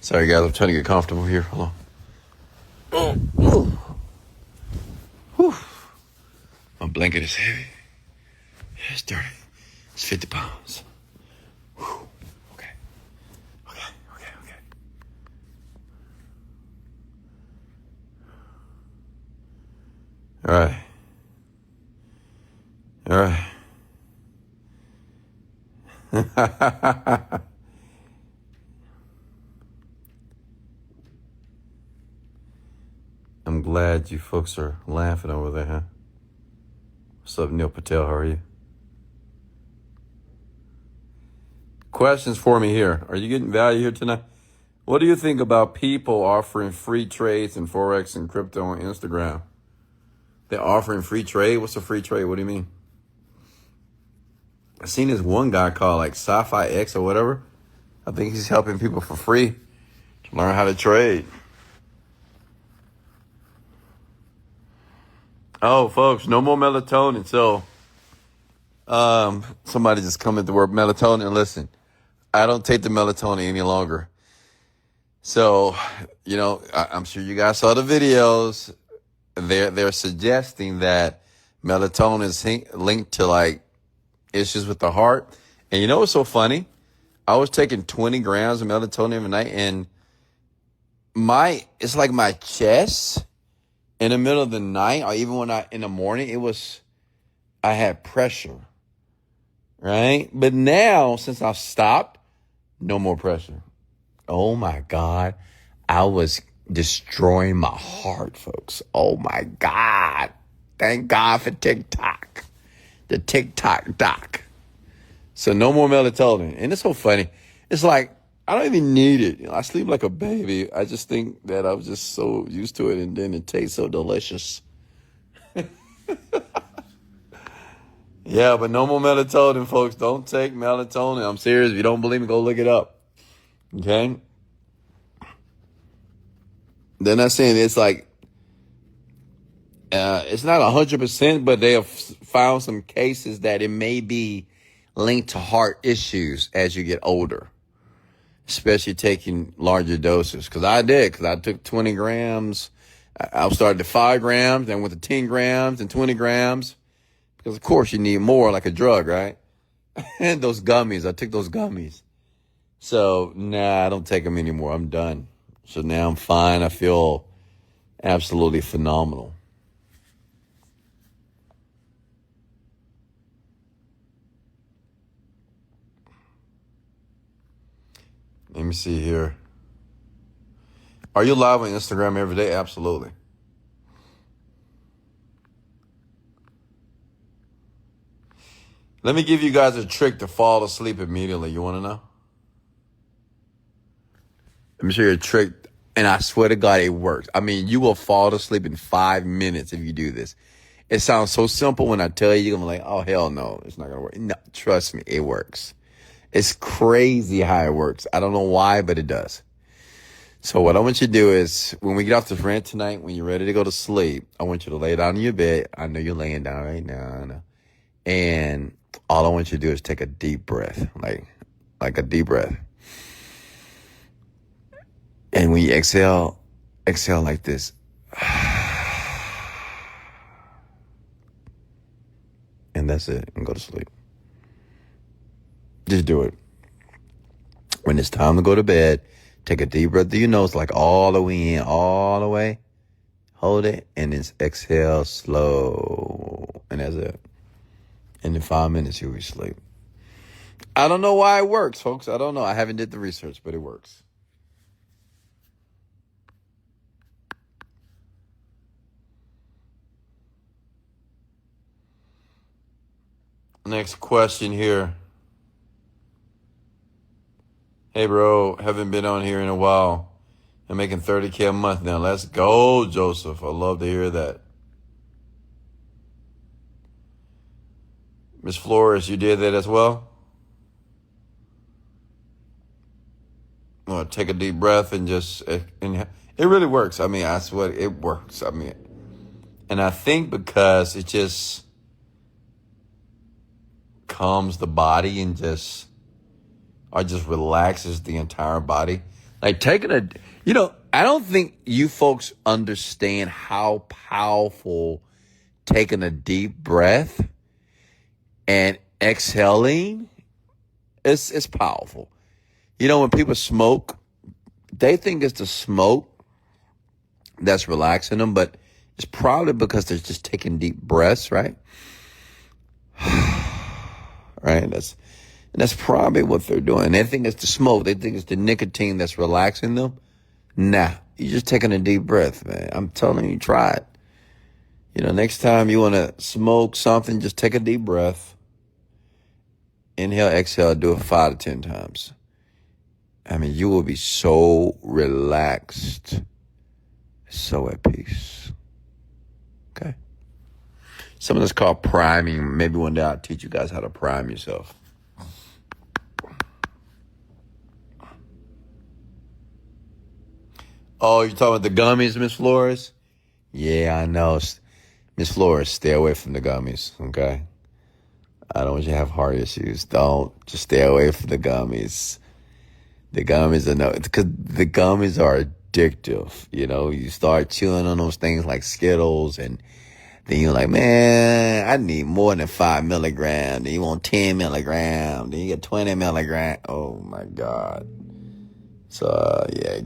Sorry guys, I'm trying to get comfortable here. Hold on. Oh. Whew. My blanket is heavy. It's dirty. It's 50 pounds. Whew. Okay. All right. I'm glad you folks are laughing over there, huh? What's up, Neil Patel? How are you? Questions for me here. Are you getting value here tonight? What do you think about people offering free trades in Forex and crypto on Instagram? They're offering free trade? What's a free trade? What do you mean? I seen this one guy called like Sci-Fi X or whatever. I think he's helping people for free to learn how to trade. Oh, folks, no more melatonin. So, somebody just come at the word melatonin. Listen, I don't take the melatonin any longer. So, I'm sure you guys saw the videos. They're suggesting that melatonin is linked to like issues with the heart. And you know what's so funny? I was taking 20 grams of melatonin every night, and it's like my chest in the middle of the night, or even in the morning, I had pressure, right? But now, since I've stopped, no more pressure. Oh my God. I was destroying my heart, folks. Oh my God. Thank God for TikTok. The TikTok doc. So no more melatonin. And it's so funny. It's like, I don't even need it. I sleep like a baby. I just think that I was just so used to it, and then it tastes so delicious. Yeah, but no more melatonin, folks. Don't take melatonin. I'm serious. If you don't believe me, go look it up. Okay? They're not saying it's like, it's not 100%, but they have found some cases that it may be linked to heart issues as you get older, especially taking larger doses. Because I took 20 grams. I started at 5 grams, then went to 10 grams and 20 grams. Because, of course, you need more like a drug, right? And those gummies, I took those gummies. So, I don't take them anymore. I'm done. So now I'm fine. I feel absolutely phenomenal. Let me see here. Are you live on Instagram every day? Absolutely. Let me give you guys a trick to fall asleep immediately. You want to know? Let me show you a trick, and I swear to God, it works. I mean, you will fall asleep in 5 minutes if you do this. It sounds so simple when I tell you. I'm like, oh, hell no, it's not going to work. No, trust me, it works. It's crazy how it works. I don't know why, but it does. So what I want you to do is, when we get off this rant tonight, when you're ready to go to sleep, I want you to lay down in your bed. I know you're laying down right now. I know. And all I want you to do is take a deep breath, like a deep breath. And when you exhale like this. And that's it. And go to sleep. Just do it. When it's time to go to bed, take a deep breath through your nose, like all the way in, all the way. Hold it, and then exhale slow. And that's it. And in 5 minutes, you'll be asleep. I don't know why it works, folks. I don't know. I haven't did the research, but it works. Next question here. Hey, bro, haven't been on here in a while. I'm making $30K a month now. Let's go, Joseph. I love to hear that. Miss Flores, you did that as well? Well, take a deep breath and just, and it really works. I mean, I swear it works. I mean, and I think because it just calms the body and just relaxes the entire body. Like taking I don't think you folks understand how powerful taking a deep breath and exhaling it's powerful. When people smoke, they think it's the smoke that's relaxing them, but it's probably because they're just taking deep breaths, right? Right? That's probably what they're doing. They think it's the smoke. They think it's the nicotine that's relaxing them. Nah, you're just taking a deep breath, man. I'm telling you, try it. Next time you want to smoke something, just take a deep breath. Inhale, exhale, do it 5 to 10 times. I mean, you will be so relaxed, so at peace. Okay? Some of this called priming. Maybe one day I'll teach you guys how to prime yourself. Oh, you're talking about the gummies, Miss Flores? Yeah, I know. Miss Flores, stay away from the gummies, okay? I don't want you to have heart issues. Don't. Just stay away from the gummies. The gummies because the gummies are addictive. You start chewing on those things like Skittles, and then you're like, man, I need more than 5 milligrams. Then you want 10 milligrams. Then you get 20 milligrams. Oh, my God. So, yeah.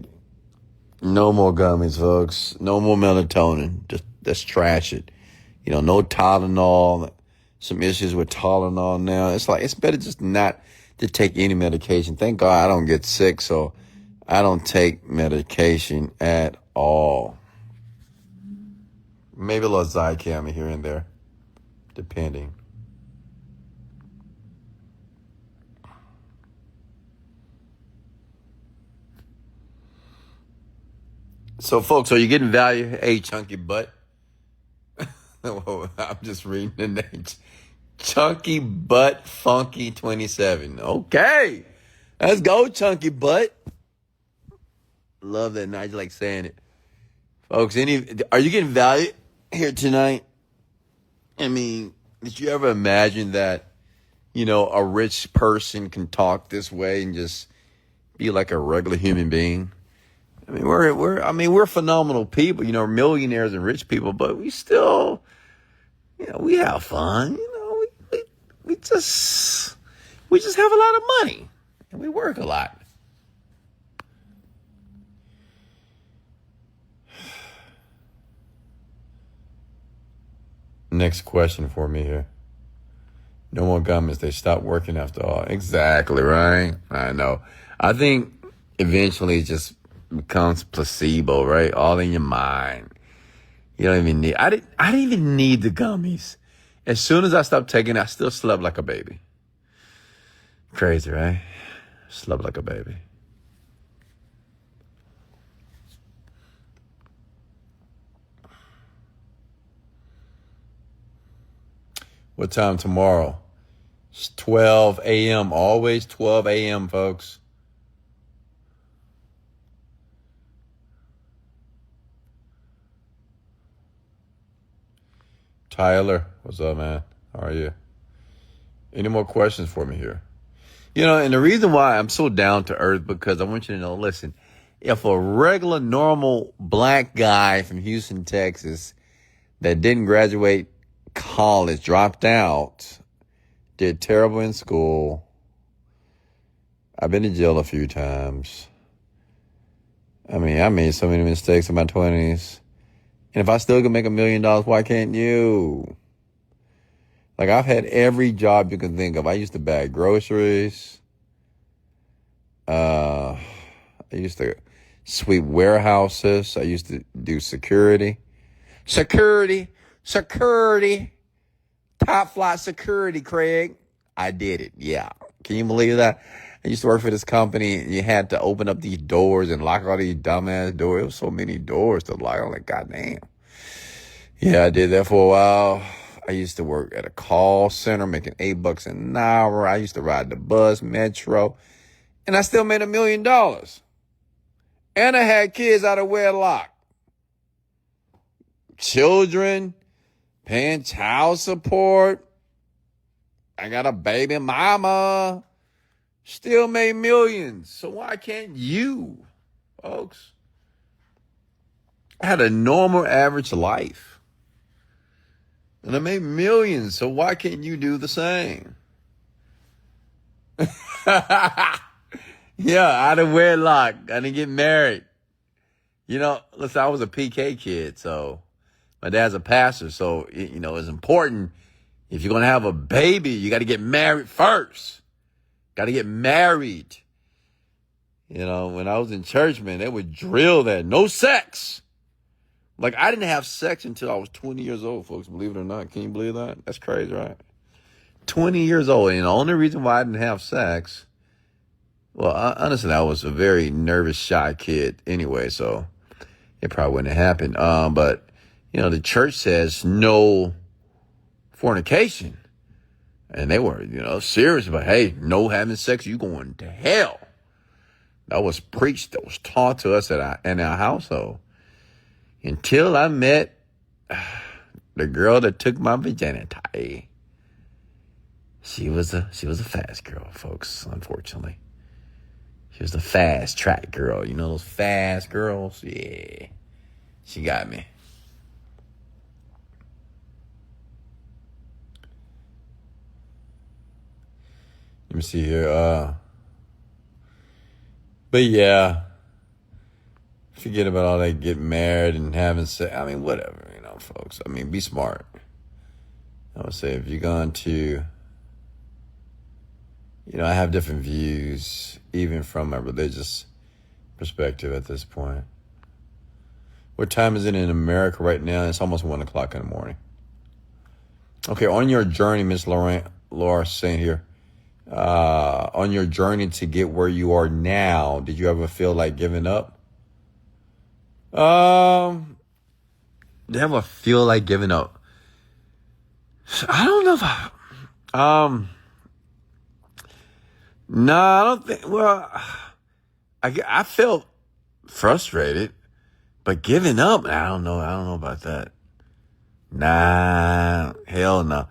No more gummies, folks. No more melatonin. Just trash it. No Tylenol. Some issues with Tylenol now. It's better just not to take any medication. Thank God I don't get sick, so I don't take medication at all. Maybe a little Zicam here and there, depending. So, folks, are you getting value? Hey, Chunky Butt. I'm just reading the name. Chunky Butt Funky 27. Okay. Let's go, Chunky Butt. Love that. I just like saying it. Folks, are you getting value here tonight? I mean, did you ever imagine that, a rich person can talk this way and just be like a regular human being? I mean, we're phenomenal people, millionaires and rich people, but we still, we have fun. We just have a lot of money and we work a lot. Next question for me here. No more gummies. They stop working after all. Exactly, right? I know. I think eventually it just becomes placebo, right? All in your mind. You don't even need. I didn't even need the gummies. As soon as I stopped taking it, I still slept like a baby. Crazy, right? Slept like a baby. What time tomorrow? It's 12 a.m. Always 12 a.m., folks. Tyler, what's up, man? How are you? Any more questions for me here? And the reason why I'm so down to earth, because I want you to know, listen, if a regular, normal black guy from Houston, Texas, that didn't graduate college, dropped out, did terrible in school, I've been to jail a few times. I made so many mistakes in my 20s. And if I still can make $1 million, why can't you? Like, I've had every job you can think of. I used to bag groceries. I used to sweep warehouses. I used to do security. Security. Top flight security, Craig. I did it. Yeah. Can you believe that? I used to work for this company, and you had to open up these doors and lock all these dumbass doors. There was so many doors to lock. I'm like, goddamn. Yeah, I did that for a while. I used to work at a call center making $8 an hour. I used to ride the bus, metro, and I still made $1 million. And I had kids out of wedlock. Children, paying child support. I got a baby mama. Still made millions. So why can't you, folks? I had a normal average life. And I made millions. So why can't you do the same? Yeah, out of wedlock. I didn't get married. Listen, I was a PK kid, so my dad's a pastor, so, it's important. If you're going to have a baby, you got to get married first. Got to get married. When I was in church, man, they would drill that. No sex. Like, I didn't have sex until I was 20 years old, folks, believe it or not. Can you believe that? That's crazy, right? 20 years old. And the only reason why I didn't have sex, well, honestly, I was a very nervous, shy kid anyway, so it probably wouldn't have happened. But, the church says no fornication. And they were, serious about, hey, no having sex, you going to hell. That was preached, that was taught to us in our household. Until I met the girl that took my virginity. She was a fast girl, folks, unfortunately. She was the fast track girl. You know those fast girls? Yeah. She got me. Let me see here. But yeah, forget about all that getting married and having sex. Whatever, folks. Be smart. I would say if you're going to, I have different views, even from a religious perspective at this point. What time is it in America right now? It's almost 1 o'clock in the morning. Okay, on your journey, Miss Laura saying here, on your journey to get where you are now, did you ever feel like giving up? Did I ever feel like giving up? I don't know if no, I don't think, well, I felt frustrated, but giving up, I don't know about that. Nah, hell no.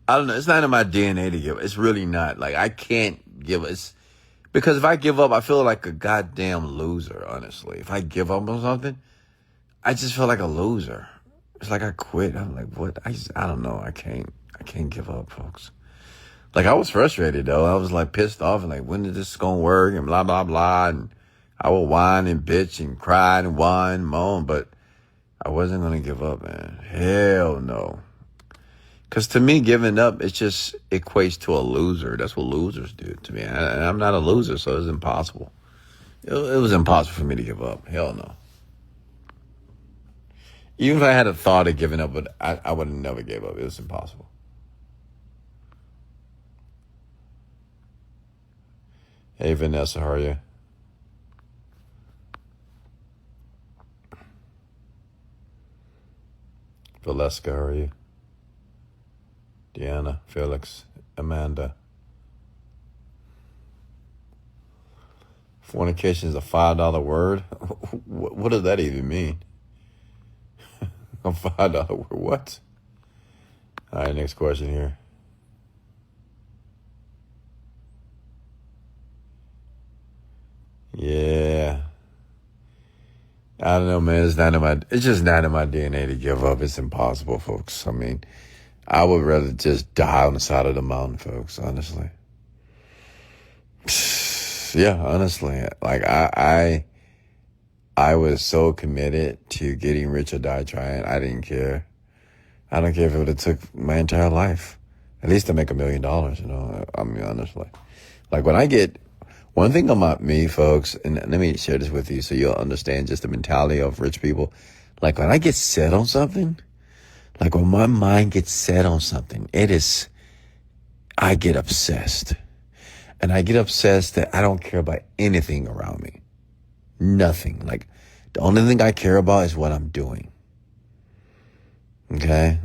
I don't know. It's not in my DNA to give up. It's really not. Like, I can't give up. Because if I give up, I feel like a goddamn loser, honestly. If I give up on something, I just feel like a loser. It's like I quit. I'm like, what? I don't know. I can't give up, folks. Like, I was frustrated, though. I was, like, pissed off and like, when is this going to work? And blah, blah, blah. And I would whine and bitch and cry and whine and moan, but I wasn't going to give up, man. Hell no. Because to me, giving up, it just equates to a loser. That's what losers do to me. And I'm not a loser, so it's impossible. It was impossible for me to give up. Hell no. Even if I had a thought of giving up, but I would have never gave up. It was impossible. Hey, Vanessa, how are you? Valeska, how are you? Deanna, Felix, Amanda, Fornication is a $5 word. What does that even mean? A $5 word. What? All right, next question here. Yeah. I don't know, man. It's just not in my DNA to give up. It's impossible, folks. I mean, I would rather just die on the side of the mountain, folks, honestly. Yeah, honestly. Like I was so committed to getting rich or die trying. I didn't care. I don't care if it would have took my entire life. At least to make $1 million, you know. I mean, honestly. Like one thing about me, folks, and let me share this with you so you'll understand just the mentality of rich people. Like when I get set on something, like when my mind gets set on something, I get obsessed. And I get obsessed that I don't care about anything around me. Nothing. Like the only thing I care about is what I'm doing. Okay?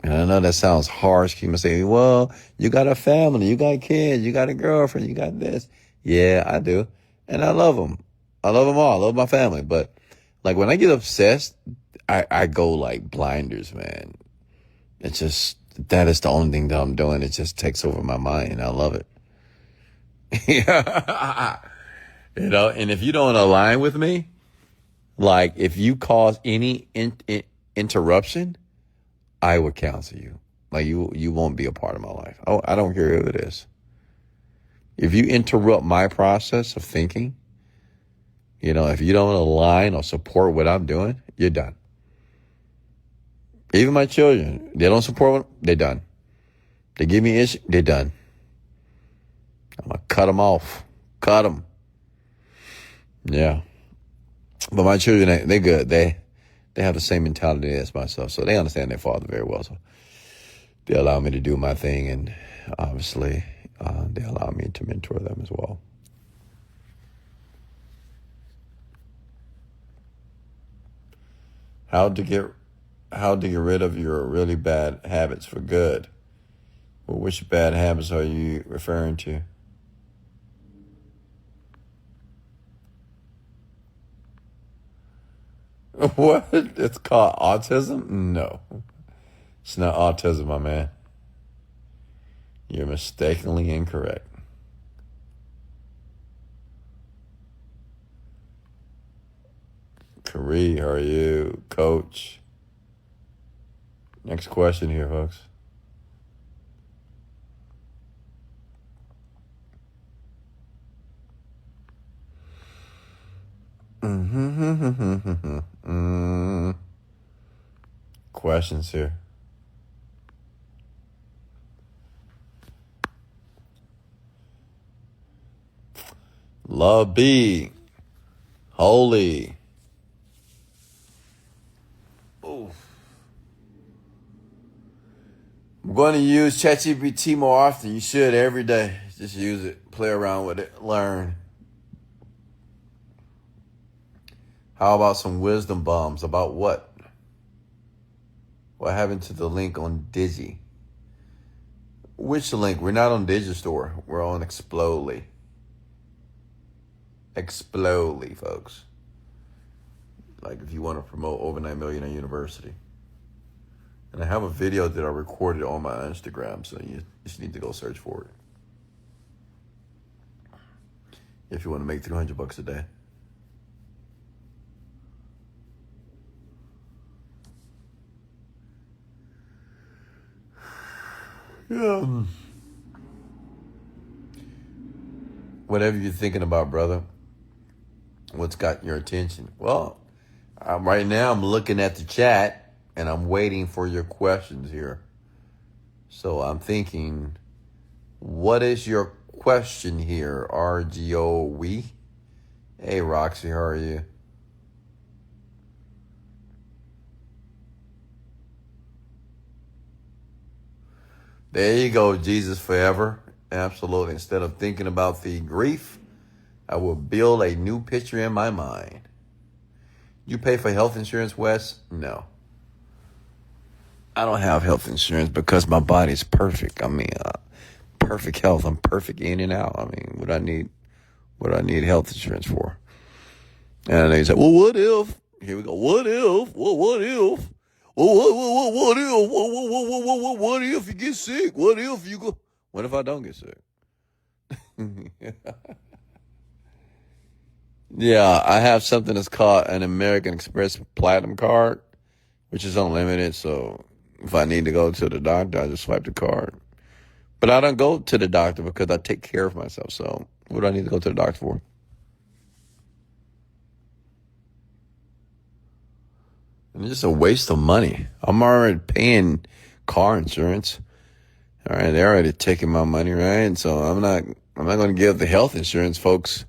And I know that sounds harsh. People say, well, you got a family, you got kids, you got a girlfriend, you got this. Yeah, I do. And I love them. I love them all. I love my family. But like when I get obsessed, I go like blinders, man. It's just, that is the only thing that I'm doing. It just takes over my mind and I love it. Yeah. You know, and if you don't align with me, like if you cause any interruption, I would counsel you. Like you won't be a part of my life. I don't care who it is. If you interrupt my process of thinking, you know, if you don't align or support what I'm doing, you're done. Even my children, they don't support, they're done. They give me issue, they're done. I'm going to cut them off. Cut them. Yeah. But my children, they're good. They have the same mentality as myself. So they understand their father very well. So they allow me to do my thing. And obviously, they allow me to mentor them as well. How to get rid of your really bad habits for good? Well, which bad habits are you referring to? What? It's called autism? No. It's not autism, my man. You're mistakenly incorrect. Karee, how are you? Coach. Next question here, folks. Questions here. Love B. Holy. Ooh. I'm going to use ChatGPT more often. You should every day. Just use it. Play around with it. Learn. How about some wisdom bombs? About what? What happened to the link on Digi? Which link? We're not on Digistore. We're on Explodely. Explodely, folks. Like if you want to promote Overnight Millionaire University. And I have a video that I recorded on my Instagram, so you just need to go search for it. If you want to make $300 a day. Yeah. Whatever you're thinking about, brother, what's got your attention? Well, right now I'm looking at the chat and I'm waiting for your questions here. So I'm thinking, what is your question here? RGO we? Hey, Roxy, how are you? There you go, Jesus forever. Absolutely. Instead of thinking about the grief, I will build a new picture in my mind. You pay for health insurance, Wes? No. I don't have health insurance because my body's perfect. I mean, perfect health. I'm perfect in and out. I mean, what I need What do I need health insurance for? And they say, well, what if? Here we go. What if? Well, what if? Well, what if? What if you get sick? What if you go? What if I don't get sick? Yeah, I have something that's called an American Express Platinum card, which is unlimited. So if I need to go to the doctor, I just swipe the card. But I don't go to the doctor because I take care of myself. So what do I need to go to the doctor for? And it's just a waste of money. I'm already paying car insurance. All right, they're already taking my money, right? So I'm not going to give the health insurance folks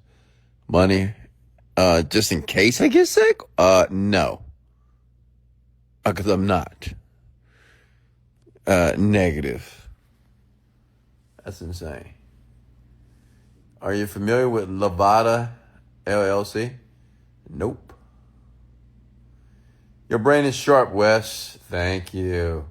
money just in case I get sick. No, because I'm not. Negative. That's insane. Are you familiar with Levada LLC? Nope. Your brain is sharp, Wes. Thank you.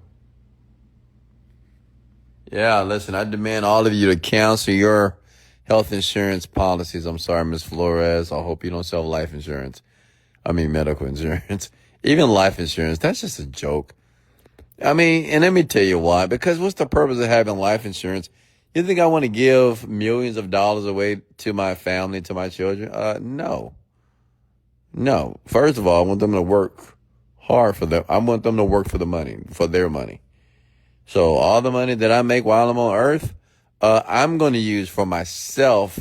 Yeah, listen, I demand all of you to cancel your health insurance policies. I'm sorry, Ms. Flores. I hope you don't sell life insurance. I mean, medical insurance. Even life insurance, that's just a joke. I mean, and let me tell you why. Because what's the purpose of having life insurance? You think I want to give millions of dollars away to my family, to my children? No. No. First of all, I want them to work hard for them. I want them to work for the money, for their money. So all the money that I make while I'm on earth, I'm going to use for myself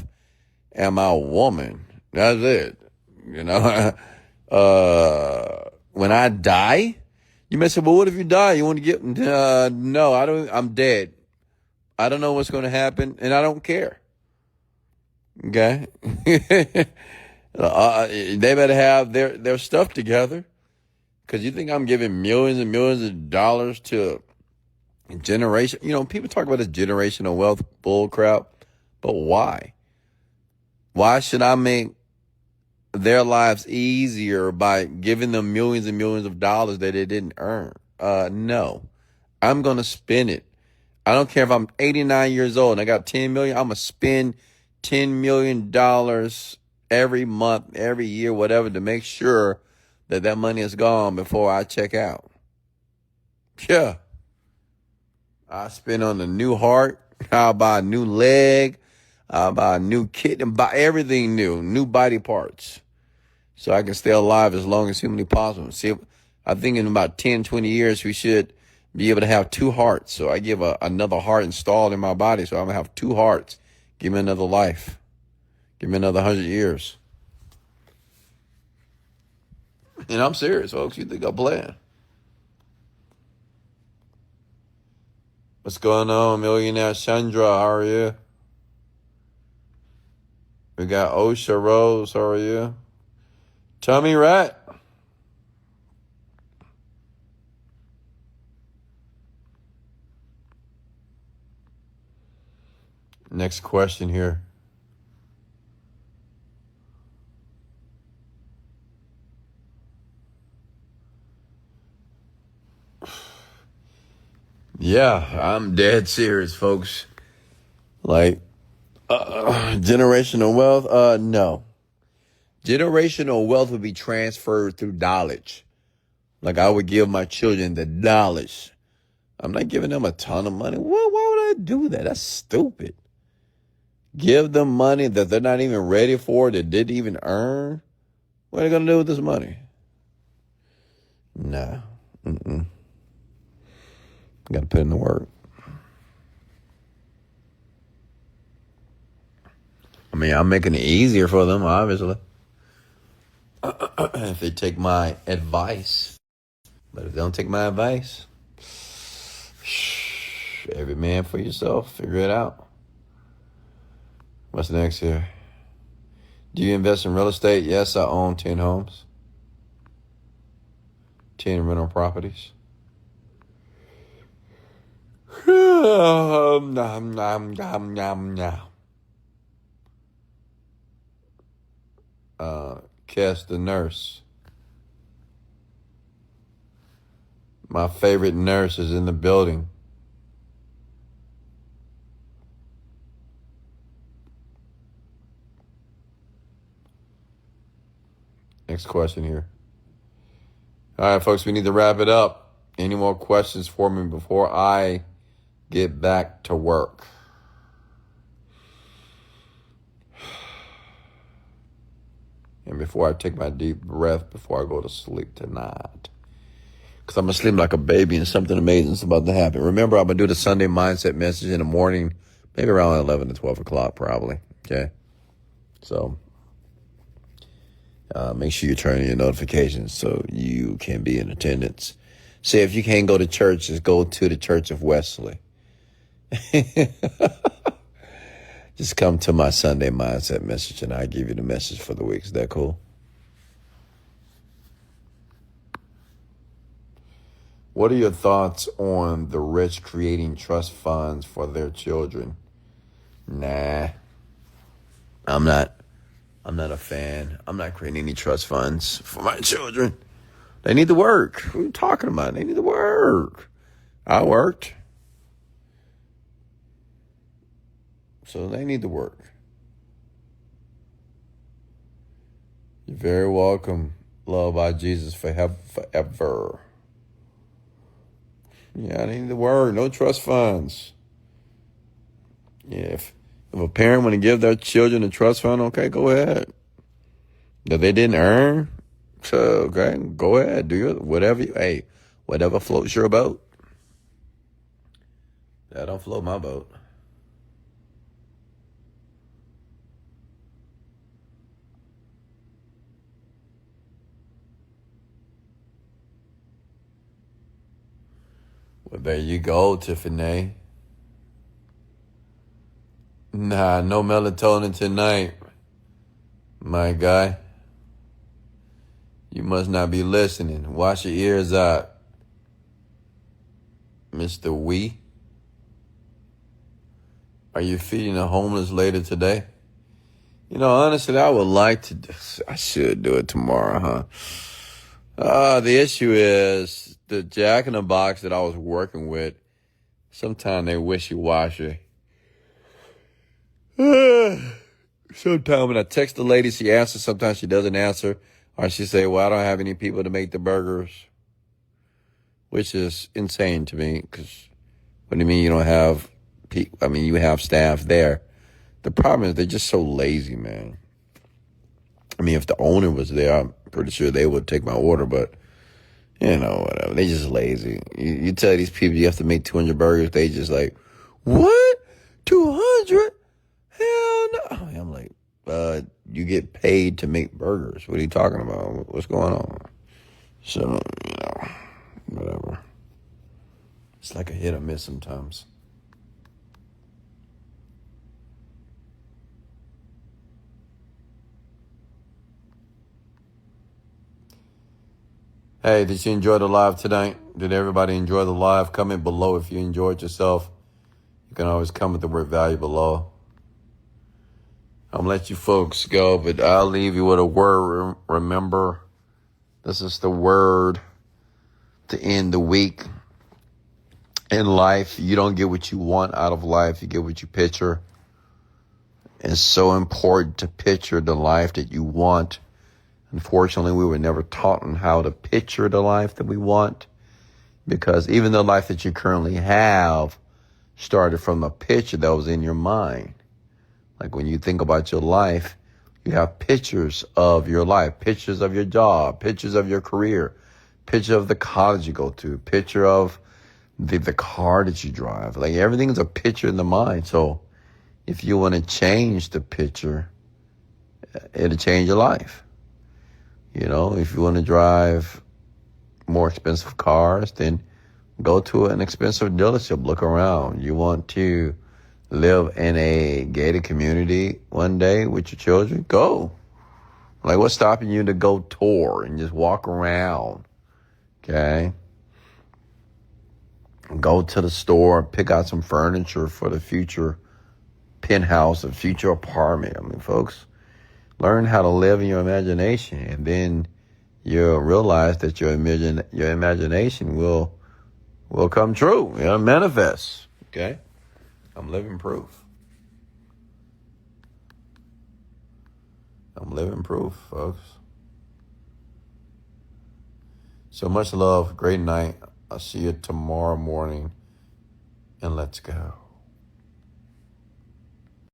and my woman. That's it. You know, when I die, you may say, well, what if you die? You want to get, no, I don't, I'm dead. I don't know what's going to happen and I don't care. Okay. They better have their stuff together. Cause you think I'm giving millions and millions of dollars to generation, people talk about this generational wealth bull crap, but why? Why should I make their lives easier by giving them millions and millions of dollars that they didn't earn? No, I'm going to spend it. I don't care if I'm 89 years old and I got 10 million. I'm going to spend $10 million every month, every year, whatever, to make sure that money is gone before I check out. Yeah. I spend on a new heart. I'll buy a new leg. I'll buy a new kidney, buy everything new body parts. So I can stay alive as long as humanly possible. See, I think in about 10, 20 years, we should be able to have two hearts. So I give another heart installed in my body. So I'm going to have two hearts. Give me another life. Give me another 100 years. And I'm serious, folks. You think I'm playing? What's going on, Millionaire Chandra? How are you? We got Osha Rose. How are you? Tommy Rat. Next question here. Yeah, I'm dead serious, folks. Like, generational wealth? No. Generational wealth would be transferred through knowledge. Like, I would give my children the knowledge. I'm not giving them a ton of money. Why would I do that? That's stupid. Give them money that they're not even ready for, that didn't even earn. What are they going to do with this money? Nah. Got to put in the work. I mean, I'm making it easier for them, obviously. If they take my advice. But if they don't take my advice, every man for yourself. Figure it out. What's next here? Do you invest in real estate? Yes, I own 10 homes. 10 rental properties. Cass the nurse. My favorite nurse is in the building. Next question here. All right, folks, we need to wrap it up. Any more questions for me before I get back to work? And before I take my deep breath before I go to sleep tonight. Because I'm going to sleep like a baby and something amazing is about to happen. Remember, I'm going to do the Sunday mindset message in the morning, maybe around 11 to 12 o'clock probably. Okay? So make sure you turn on your notifications so you can be in attendance. Say if you can't go to church, just go to the Church of Wesley. Just come to my Sunday mindset message and I'll give you the message for the week. Is that cool? What are your thoughts on the rich creating trust funds for their children? Nah, I'm not a fan. I'm not creating any trust funds for my children. They need to work. What are you talking about? They need to work. I worked. So they need to work. You're very welcome. Love by Jesus forever. Yeah, they need to work. No trust funds. Yeah, if a parent want to give their children a trust fund, okay, go ahead. If they didn't earn, so okay, go ahead. Do your whatever floats your boat. That don't float my boat. Well, there you go, Tiffany. Nah, no melatonin tonight, my guy. You must not be listening. Wash your ears out, Mr. Wee. Are you feeding a homeless lady today? You know, honestly, I would like to. I should do it tomorrow, huh? The issue is the Jack in the Box that I was working with. Sometimes they wishy-washy. Sometimes when I text the lady, she answers. Sometimes she doesn't answer. Or she say, well, I don't have any people to make the burgers. Which is insane to me. Because what do you mean you don't have people? I mean, you have staff there. The problem is they're just so lazy, man. I mean, if the owner was there, I'm pretty sure they would take my order. But, you know, whatever. They just lazy. You tell these people you have to make 200 burgers. They just like, what? 200? Hell no. I'm like, you get paid to make burgers. What are you talking about? What's going on? So, you know, whatever. It's like a hit or miss sometimes. Hey, did you enjoy the live tonight? Did everybody enjoy the live? Comment below if you enjoyed yourself. You can always comment the word value below. I'm going to let you folks go, but I'll leave you with a word. Remember, this is the word to end the week. In life, you don't get what you want out of life. You get what you picture. It's so important to picture the life that you want. Unfortunately, we were never taught on how to picture the life that we want, because even the life that you currently have started from a picture that was in your mind. Like when you think about your life, you have pictures of your life, pictures of your job, pictures of your career, picture of the college you go to, picture of the car that you drive. Like everything's a picture in the mind. So if you want to change the picture, it'll change your life. You know, if you want to drive more expensive cars, then go to an expensive dealership. Look around. You want to live in a gated community one day with your children? Go. Like, what's stopping you to go tour and just walk around? Okay? Go to the store, pick out some furniture for the future penthouse, a future apartment. I mean, folks, learn how to live in your imagination, and then you'll realize that your imagination will come true. It'll manifest. Okay? I'm living proof. I'm living proof, folks. So much love. Great night. I'll see you tomorrow morning. And let's go.